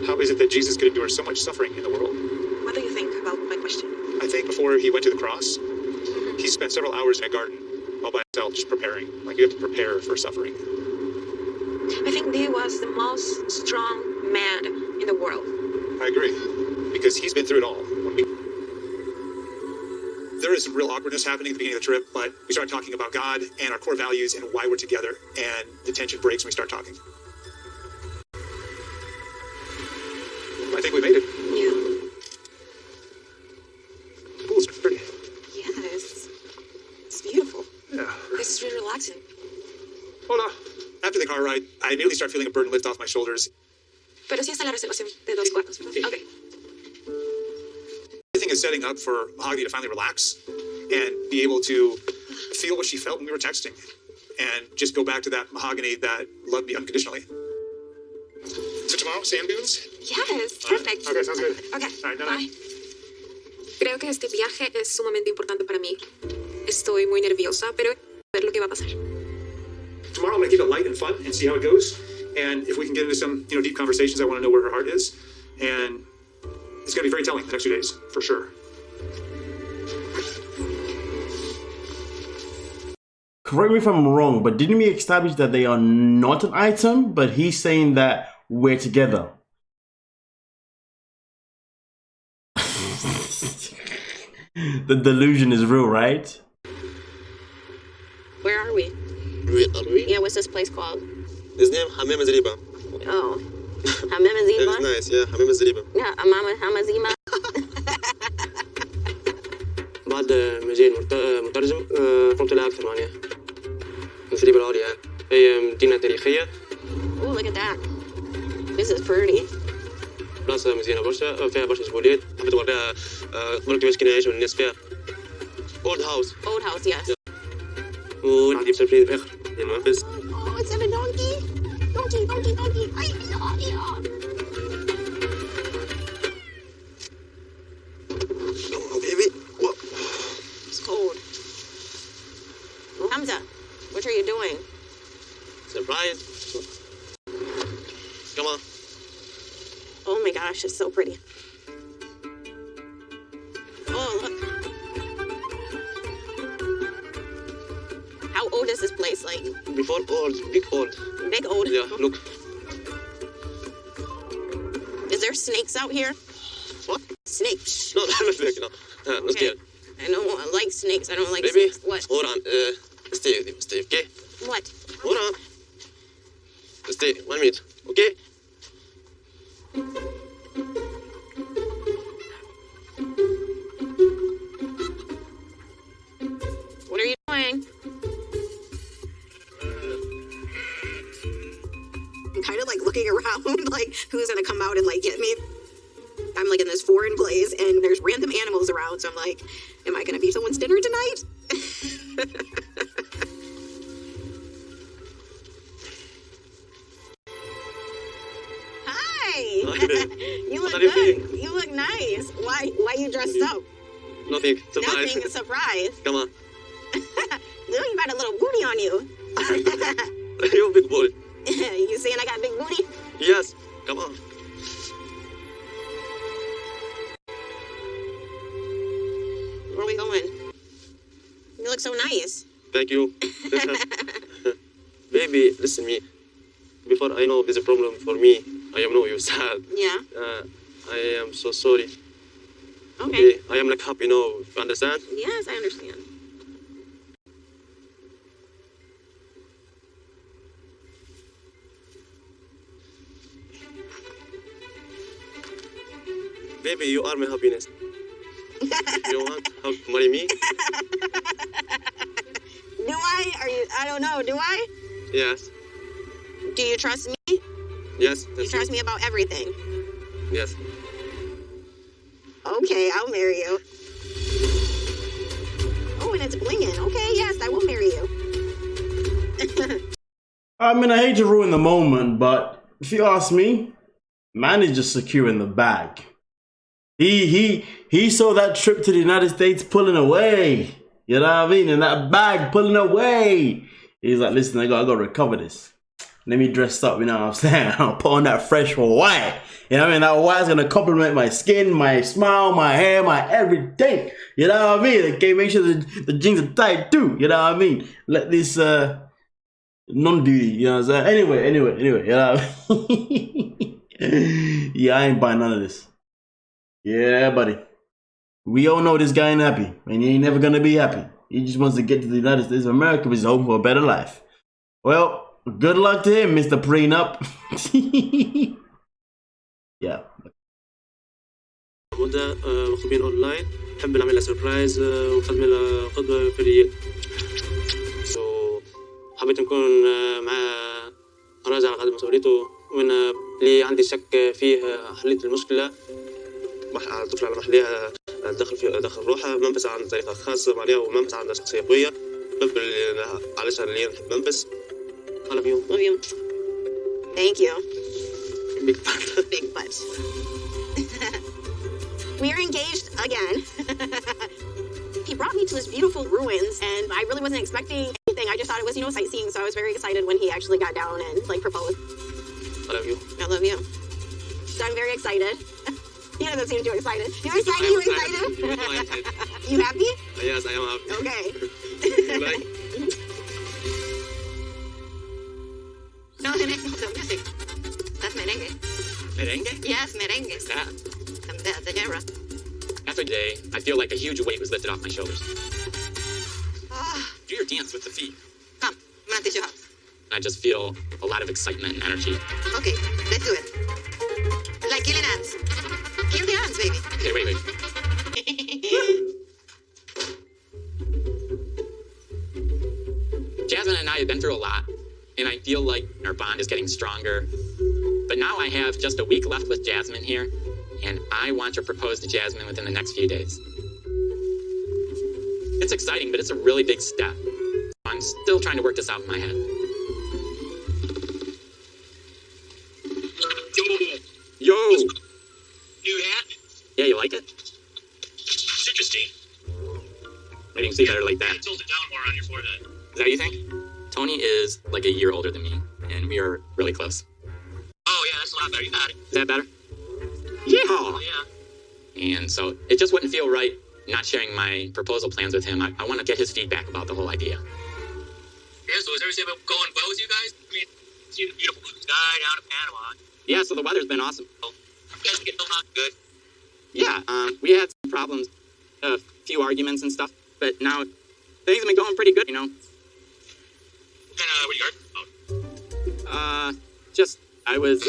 How is it that Jesus could endure so much suffering in the world? What do you think about my question? I think before he went to the cross, he spent several hours in a garden all by himself just preparing. Like you have to prepare for suffering. think he was the most strong man in the world. I agree, because he's been through it all. There is some real awkwardness happening at the beginning of the trip, but we start talking about God and our core values and why we're together, and the tension breaks when we start talking. I think we made it. Yeah. The pool's pretty. Yes. It's beautiful. Yeah. This is really relaxing. Hold on. After the car ride, I immediately start feeling a burden lift off my shoulders. Pero sí está la reservación de 2 cuartos, ¿verdad? Okay. Everything is setting up for Mahogany to finally relax and be able to feel what she felt when we were texting and just go back to that Mahogany that loved me unconditionally. So tomorrow, sand dunes? Yes, perfect. Okay, sounds good. Okay, All right, bye. Creo que este viaje es sumamente importante para mí. Estoy muy nerviosa, pero ver lo que va a pasar. Tomorrow I'm going to keep it light and fun and see how it goes. And if we can get into some, deep conversations, I want to know where her heart is. And it's going to be very telling the next 2 days, for sure. Correct me if I'm wrong, but didn't we establish that they are not an item? But he's saying that we're together. The delusion is real, right? Where are we? Yeah, what's this place called? His name Hamem Zariba. Oh. Hamemazima? It's nice, yeah, Hamem Zariba. Yeah, Hamazima. بعد ما جاي مترجم فهمت لها أكثر معناها. زريبة العليا هي مدينة تاريخية. Oh, look at that. This is pretty. بلاصة مزيانة برشا فيها برشا جبولات حبيت نوريها قبل كيفاش كانوا يعيشوا الناس فيها. Old house. Old house, yes. وعندي سربريز في الآخر المنفذ. Oh, it's a donkey. Donkey. Ay, Oh, baby. What? It's cold. Hamza, what are you doing? Surprise. Come on. Oh my gosh, it's so pretty. Oh, look. How old is this place? Like, Before old, big old. big old? Yeah, look. Is there snakes out here? What? Snakes. No, not snake, no. Not Okay. scared. I don't like snakes. I don't like Baby, snakes. What? hold on. Stay, okay? What? Hold on. Stay, 1 minute, okay? What are you doing? I'm kind of like looking around, like who's gonna come out and like get me. I'm like in this foreign place and there's random animals around, so I'm like, am I gonna be someone's dinner tonight? Hi. You look What are you good. feeling? You look nice. Why you dressed up? Nothing, surprise. Nothing, a surprise. Come on. Look, you got a little booty on you. You're a big boy. You saying I got big booty? Yes, come on. Where are we going? You look so nice. Thank you. Baby, listen me. Before I know there's a problem for me, I am know you're sad. Yeah. I am so sorry. Okay. I am like happy now. You understand? Yes, I understand. Baby, you are my happiness. You want to marry me? Do I? I don't know. Do I? Yes. Do you trust me? Yes. You trust me about everything. Yes. Okay, I'll marry you. Oh, and it's blinging. Okay, yes, I will marry you. I mean, I hate to ruin the moment, but if you ask me, man is just secure in the bag. He saw that trip to the United States pulling away. You know what I mean? And that bag pulling away. He's like, listen, I gotta recover this. Let me dress up, you know what I'm saying? I'll put on that fresh white. You know what I mean? That white's gonna complement my skin, my smile, my hair, my everything. You know what I mean? Okay, make sure the jeans are tight too. You know what I mean? Let this non-duty, you know what I'm saying? Anyway, yeah, I ain't buying none of this. Yeah, buddy. We all know this guy ain't happy, and he ain't never gonna be happy. He just wants to get to the United States of America, which is home for a better life. Well, good luck to him, Mr. Prenup. Yeah. مدة مخطوبين اونلاين نحب نعمل لها سربرايز ونقدم لها خطبة في الرياض. حبيت نكون معاه راجع على قدر مسؤوليته وين اللي عندي شك فيه حليت المشكلة على طفل على محلها دخل روحها منفس عن طريقة خاصة معناها ومنفس عندها شخصية قوية باب علاش اللي نحب منفس. I love you. Love you. Thank you. Big butt. Big butt. We are engaged again. He brought me to this beautiful ruins, and I really wasn't expecting anything. I just thought it was, sightseeing, so I was very excited when he actually got down and, proposed. I love you. I love you. So I'm very excited. He doesn't seem too excited. You excited? You excited? You happy? Yes, I am happy. Okay. No, the music. That's merengue. Merengue? Yes, merengue. What's that? The genre. After today, I feel like a huge weight was lifted off my shoulders. Do your dance with the feet. Come, I'm gonna teach you how. I just feel a lot of excitement and energy. Okay, let's do it. Like killing ants. Kill the ants, baby. Okay, wait. Jasmine and I have been through a lot, and I feel like our bond is getting stronger. But now I have just a week left with Jasmine here, and I want to propose to Jasmine within the next few days. It's exciting, but it's a really big step. I'm still trying to work this out in my head. Yo! New hat? Yeah, you like it? It's interesting. I didn't see better like that. Tilt it down more on your forehead. Is that what you think? Tony is like a year older than me, and we are really close. Oh, yeah, that's a lot better. You got it. Is that better? Yeah. Oh, yeah. And so it just wouldn't feel right not sharing my proposal plans with him. I want to get his feedback about the whole idea. Yeah, so is everything going well with you guys? I mean, see the beautiful blue sky down in Panama. Yeah, so the weather's been awesome. You guys get along good. Yeah, we had some problems, a few arguments and stuff, but now things have been going pretty good, And what are you arguing about? Just, I was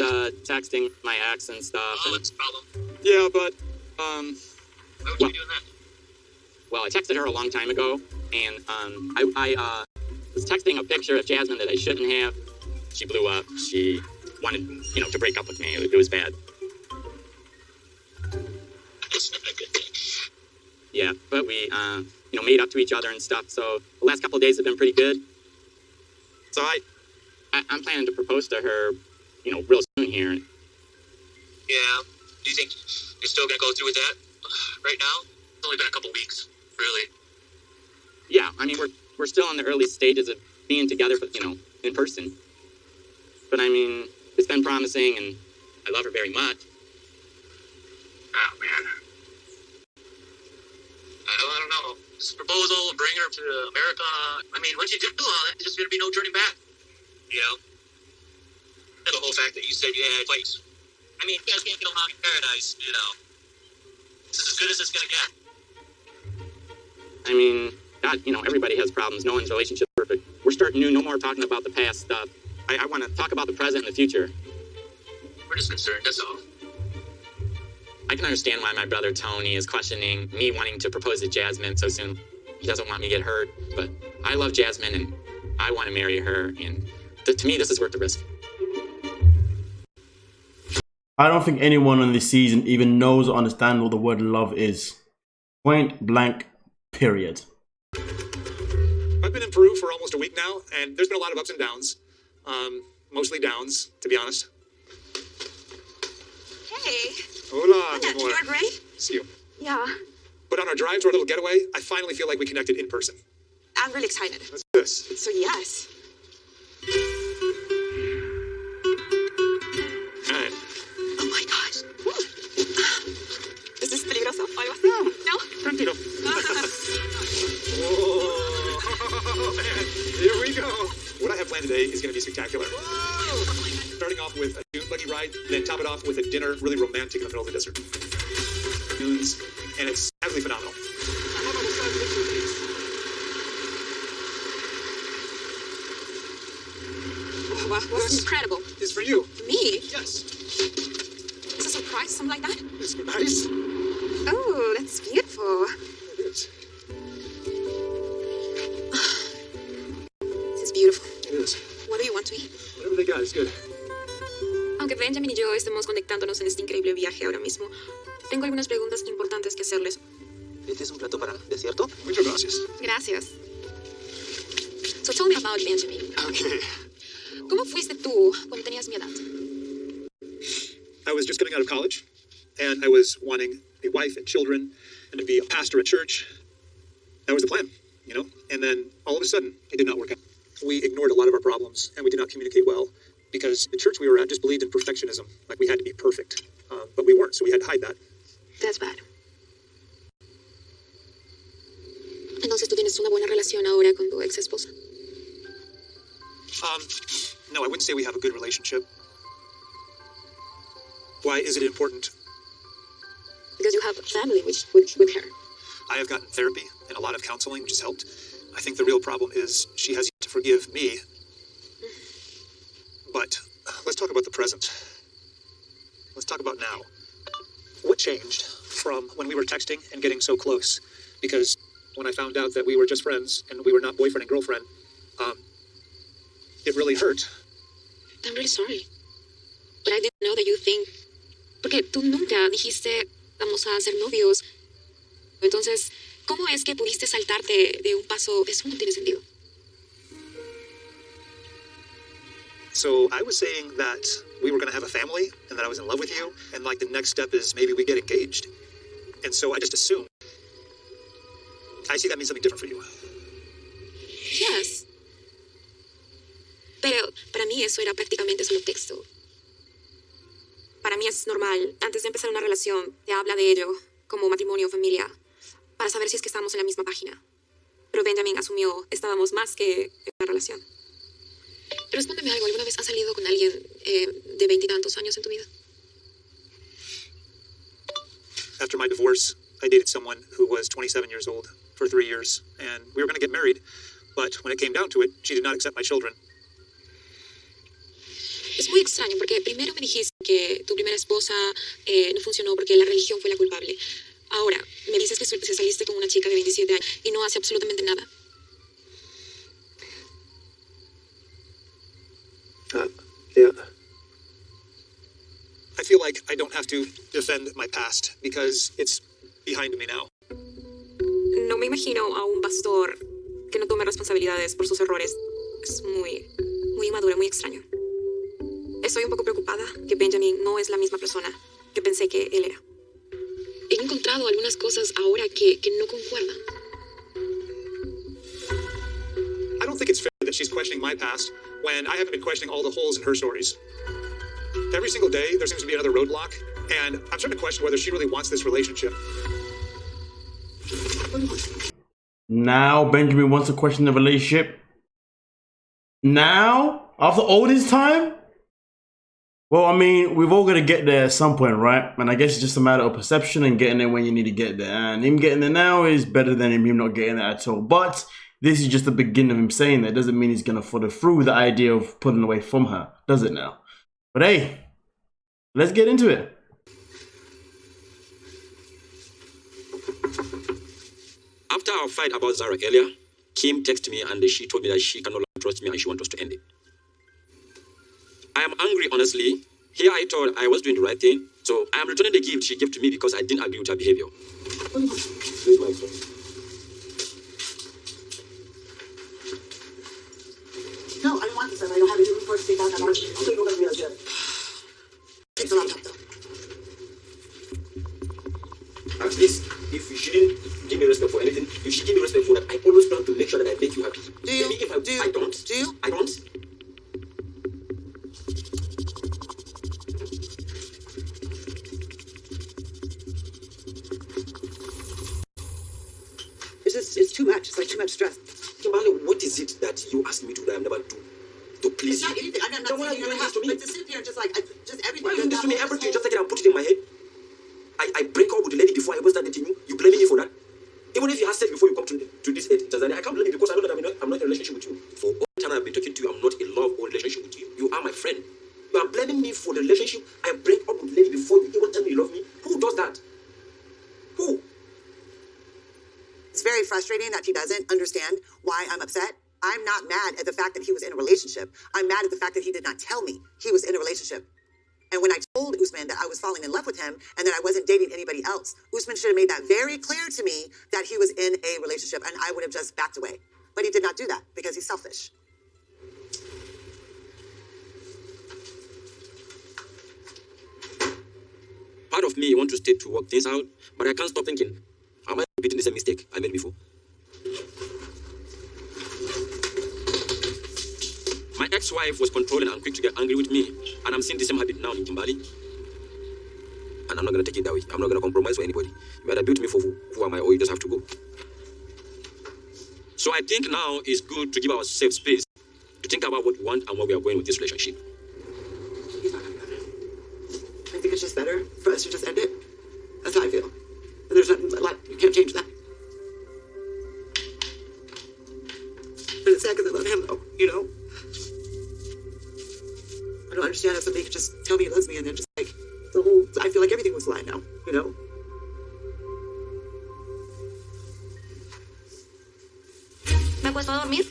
texting my ex and stuff. Oh, that's a problem. Yeah, but, Why would you be doing that? Well, I texted her a long time ago, and I was texting a picture of Jasmine that I shouldn't have. She blew up. She wanted, to break up with me. It was bad. It's not a good thing. Yeah, but we, made up to each other and stuff. So the last couple of days have been pretty good. So I'm planning to propose to her, real soon here. Yeah. Do you think you're still going to go through with that right now? It's only been a couple weeks, really. Yeah, I mean, we're still in the early stages of being together, but, in person. But I mean, it's been promising, and I love her very much. Oh, man. I don't know. This proposal, bring her to America. I mean, once you do all that, there's just going to be no turning back. And the whole fact that you said you had fights. I mean, you guys can't get along in paradise, This is as good as it's going to get. I mean, God, everybody has problems. No one's relationship is perfect. We're starting new. No more talking about the past stuff. I want to talk about the present and the future. We're just concerned, that's all. I can understand why my brother Tony is questioning me wanting to propose to Jasmine so soon. He doesn't want me to get hurt, but I love Jasmine and I want to marry her, and to me, this is worth the risk. I don't think anyone on this season even knows or understands what the word love is. Point blank, period. I've been in Peru for almost a week now, and there's been a lot of ups and downs. Mostly downs, to be honest. Hey. Hola, You amor. are ready? See you. Yeah. But on our drive to our little getaway, I finally feel like we connected in person. I'm really excited. Let's do this. So yes. All right. Oh my gosh. Is this peligroso? ¿Algo así? No? Tranquilo. Oh, man. Here we go. What I have planned today is is going to be spectacular. Starting off with a dune buggy ride, then top it off with a dinner, really romantic in the middle of the desert. Dunes, and it's absolutely phenomenal. Wow, that's incredible. It's for you. Me? Yes. It's a surprise, something like that? It's nice. Oh, that's beautiful. It is. This is beautiful. It is. What do you want to eat? Whatever they got is good. Aunque Benjamin y yo estemos conectándonos en este increíble viaje ahora mismo, tengo algunas preguntas importantes que hacerles. ¿Este es un plato para desierto? Muchas gracias. Gracias. So tell me about Benjamin. Okay. ¿Cómo fuiste tú cuando tenías mi edad? I was just getting out of college, and I was wanting a wife and children, and to be a pastor at church. That was the plan, you know? And then all of a sudden, it did not work out. We ignored a lot of our problems, and we did not communicate well, because the church we were at just believed in perfectionism. Like we had to be perfect, but we weren't, so we had to hide that. That's bad. Entonces tú tienes una buena relación ahora con tu ex esposa. No, I wouldn't say we have a good relationship. Why is it important? Because you have a family with her. I have gotten therapy and a lot of counseling, which has helped. I think the real problem is she has yet to forgive me. But let's talk about the present. Let's talk about now. What changed from when we were texting and getting so close? Because when I found out that we were just friends and we were not boyfriend and girlfriend, it really hurt. I'm really sorry. But I didn't know that you think... Porque tú nunca dijiste, vamos a ser novios. Entonces, ¿cómo es que pudiste saltarte de un paso? Eso no tiene sentido. So I was saying that we were going to have a family and that I was in love with you. And like the next step is maybe we get engaged. And so I just assumed. I see that means something different for you. Yes. Pero para mí eso era prácticamente solo texto. Para mí es normal, antes de empezar una relación, te habla de ello, como matrimonio o familia, para saber si es que estamos en la misma página. Pero Benjamin asumió, estábamos más que en una relación. Respóndeme algo, ¿alguna vez has salido con alguien de 20 y tantos años en tu vida? After my divorce, I dated someone who was 27 years old for 3 years, and we were going to get married. But when it came down to it, she did not accept my children. Es muy extraño porque primero me dijiste que tu primera esposa no funcionó porque la religión fue la culpable. Ahora, me dices que saliste con una chica de 27 años y no hace absolutamente nada. Yeah. I feel like I don't have to defend my past because it's behind me now. No me imagino a un pastor que no tome responsabilidades por sus errores. Es muy inmaduro, muy extraño. Estoy un poco preocupada que Benjamin no es la misma persona que pensé que él era. He encontrado algunas cosas ahora que no concuerdan. I don't think it's fair that she's questioning my past when I haven't been questioning all the holes in her stories. Every single day, there seems to be another roadblock, and I'm starting to question whether she really wants this relationship. Now Benjamin wants to question the relationship. Now? After all this time? Well, I mean, we've all got to get there at some point, right? And I guess it's just a matter of perception and getting there when you need to get there. And him getting there now is better than him not getting there at all. But this is just the beginning of him saying that. It doesn't mean he's going to follow through with the idea of pulling away from her, does it now? But hey, let's get into it. After our fight about Zara earlier, Kim texted me and she told me that she can no longer trust me and she wants us to end it. I am angry, honestly. Here I thought I was doing the right thing, so I am returning the gift she gave to me because I didn't agree with her behavior. Please, my friend. No, I don't want this. I don't have a room for it to take out that much. I'm going to go to the real gym. Takes a long time, though. At least, if you shouldn't give me respect for anything, you should give me respect for that. I always plan to make sure that I make you happy. Do you? Maybe if I don't. Do you? I don't. It's too much. It's like too much stress. Kimberly, what is it that you asked me to do that I never do? To Please. It's not anything. I'm not Then why are saying you doing you're this to me? But to sit here and just like, just everything. Why are you doing this to me? Everything you just take it and put it in my head. I break up with the lady before I ever start dating you. You blaming me for that? Even if you have said before you come to this Tanzania, I can't blame you because I know that I'm not in a relationship with you. For all the time I've been talking to you, I'm not in love or relationship with you. You are my friend. You are blaming me for the relationship. I break up with the lady before you even tell me you love me. Who does that? Who? It's very frustrating that he doesn't understand why I'm upset. I'm not mad at the fact that he was in a relationship. I'm mad at the fact that he did not tell me he was in a relationship. And when I told Usman that I was falling in love with him and that I wasn't dating anybody else, Usman should have made that very clear to me that he was in a relationship and I would have just backed away. But he did not do that because he's selfish. Part of me want to stay to work things out, but I can't stop thinking, am I repeating the same mistake I made before? My ex-wife was controlling and quick to get angry with me, and I'm seeing the same habit now in Kimbali. And I'm not going to take it that way. I'm not going to compromise for anybody. You either build me for who am I, or you just have to go. So I think now is good to give ourselves space to think about what we want and where we are going with this relationship. I think it's just better for us to just end it. That's how I feel. There's nothing, you can't change that. But it's sad because I love him, though, you know? I don't understand how somebody could just tell me he loves me and then just like, I feel like everything was a lie now, you know? Me acuesto a dormir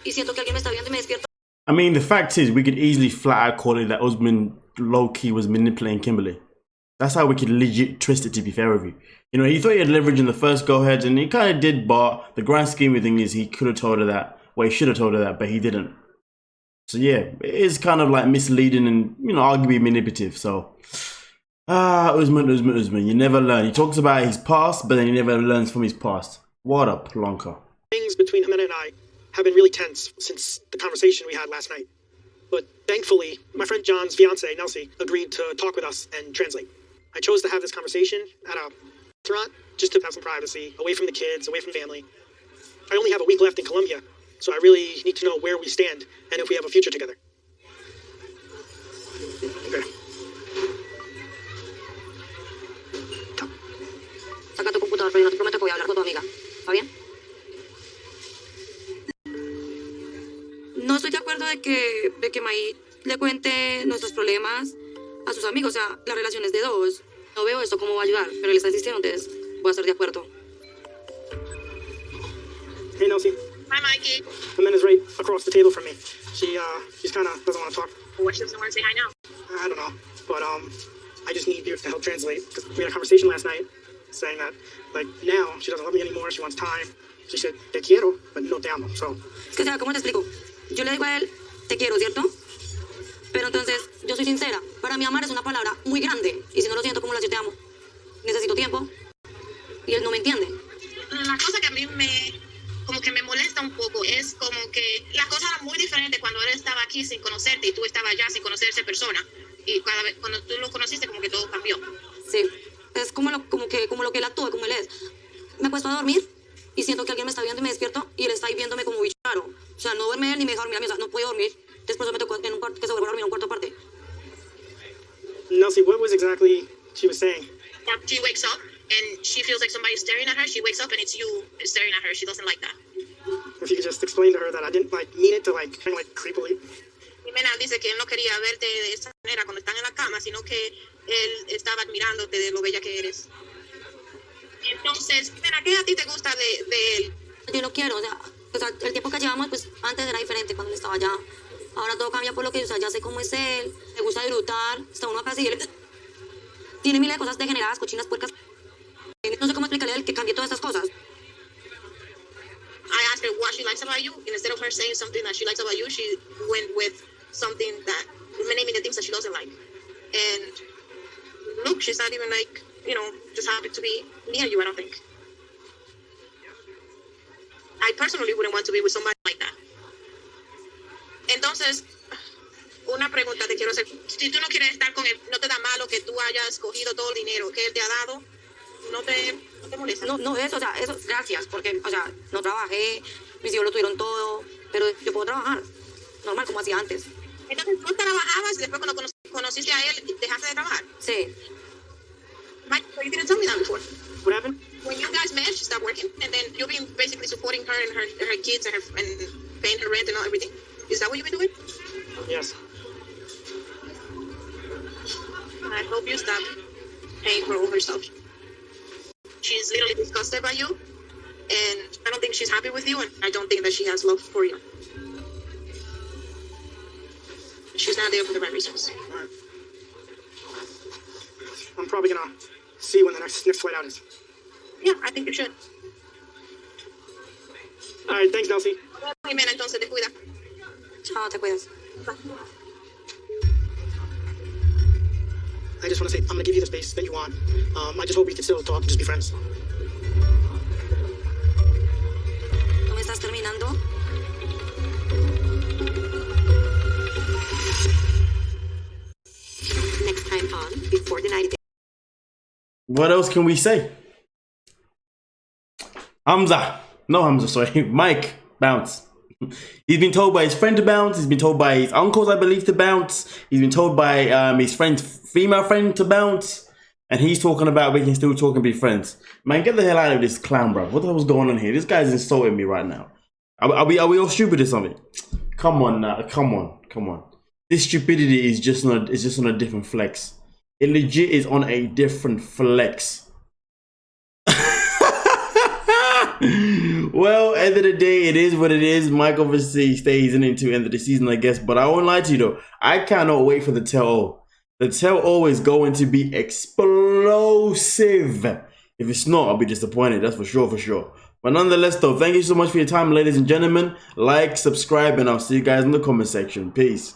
y siento que alguien me está viendo y me despierto. I mean, the fact is, we could easily flat out call it that Usman low-key was manipulating Kimberly. That's how we could legit twist it, to be fair with you. You know, he thought he had leverage in the first go-ahead, and he kind of did, but the grand scheme of things is he could have told her that. Well, he should have told her that, but he didn't. So yeah, it is kind of like misleading and, you know, arguably manipulative. So, Usman. You never learn. He talks about his past, but then he never learns from his past. What a plonker. Things between Amanda and I have been really tense since the conversation we had last night. But thankfully, my friend John's fiance, Nelsie, agreed to talk with us and translate. I chose to have this conversation at a restaurant just to have some privacy, away from the kids, away from family. I only have a week left in Colombia, so I really need to know where we stand and if we have a future together. Okay. Saca tu computador, pero yo no te prometo que voy a hablar con tu amiga. ¿Está bien? No estoy de acuerdo de que Mai le cuente nuestros problemas a sus amigos. O sea, la relación es de dos. No veo esto cómo va a ayudar, pero él está insistiendo, entonces voy a estar de acuerdo. Hey, Nelsie. Hi, Mikey. Amanda's right across the table from me. She's kind of doesn't want to talk. What, she doesn't want to say hi now? I don't know, but I just need you to help translate because we had a conversation last night saying that like now she doesn't love me anymore. She wants time. She said te quiero, but no te amo. So. Es que, ¿cómo te explico? Yo le digo a él, te quiero, ¿cierto? Pero entonces, yo soy sincera. Para mí amar es una palabra muy grande. Y si no lo siento, ¿cómo lo hago? Te amo. Necesito tiempo. Y él no me entiende. La cosa que a mí como que me molesta un poco es como que la cosa era muy diferente cuando él estaba aquí sin conocerte y tú estabas allá sin conocer a esa persona. Y cuando tú lo conociste, como que todo cambió. Sí. Es como lo que él actúa, como él es. Me acuesto a dormir y siento que alguien me está viendo y me despierto y él está ahí viéndome como bicho raro. O sea, no duerme él ni me deja dormir a mí. O sea, no puedo dormir. Después me tocó en un cuarto, que se vuelve a dormir en un cuarto aparte. Nelsie, what was exactly she was saying? She wakes up and she feels like somebody's staring at her. She wakes up and it's you staring at her. She doesn't like that. If you could just explain to her that I didn't mean it to kind of creepily. Jimena dice que él no quería verte de esa manera cuando están en la cama, sino que él estaba admirándote de lo bella que eres. Entonces, Jimena, ¿qué a ti te gusta de él? Yo lo quiero, o sea, el tiempo que llevamos, pues antes era diferente cuando él estaba allá. Ahora todo cambia por lo que, o sea, ya sé cómo es él, le gusta disfrutar, está uno acá así, él tiene miles de cosas degeneradas, cochinas, puercas. No sé cómo explicarle a él que cambie todas esas cosas. I asked her what she likes about you, and instead of her saying something that she likes about you, she went with something that, naming the things that she doesn't like. And look, she's not even just happy to be near you, I don't think. I personally wouldn't want to be with somebody like that. Entonces, una pregunta te quiero hacer. Si tú no quieres estar con él, ¿no te da malo que tú hayas cogido todo el dinero que él te ha dado? ¿No te molesta? No, eso, gracias, porque, o sea, no trabajé, mis hijos lo tuvieron todo, pero yo puedo trabajar. normal como hacía antes. Entonces tú trabajabas y después cuando conociste a él, dejaste de trabajar. Sí. Mike, so you didn't tell me that before. What happened? When you guys met, she stopped working, and then you've been basically supporting her and her kids and paying her rent and everything. Is that what you've been doing? Yes. I hope you stop paying for all her stuff. She's literally disgusted by you, and I don't think she's happy with you, and I don't think that she has love for you. She's not there for the right reasons. All right. I'm probably gonna see when the next flight out is. Yeah, I think you should. All right, thanks, Nelsie. Muy bien, entonces te cuida. Chao, te cuidas. I just want to say, I'm gonna give you the space that you want. I just hope we can still talk and just be friends. ¿Tú me estás terminando? Next time on Before the 90 Days. What else can we say? Mike bounce. He's been told by his friend to bounce. He's been told by his uncles, I believe, to bounce. He's been told by his female friend to bounce. And he's talking about we can still talk and be friends. Man, get the hell out of this clown, bro. What the hell's going on here? This guy's insulting me right now. Are we all stupid or something? Come on now. Come on. This stupidity is just on a different flex. It legit is on a different flex. Well, end of the day, it is what it is. Mike obviously stays in until the end of the season, I guess. But I won't lie to you though. I cannot wait for the tell-all. The tell-all is going to be explosive. If it's not, I'll be disappointed. That's for sure. But nonetheless though, thank you so much for your time, ladies and gentlemen. Like, subscribe, and I'll see you guys in the comment section. Peace.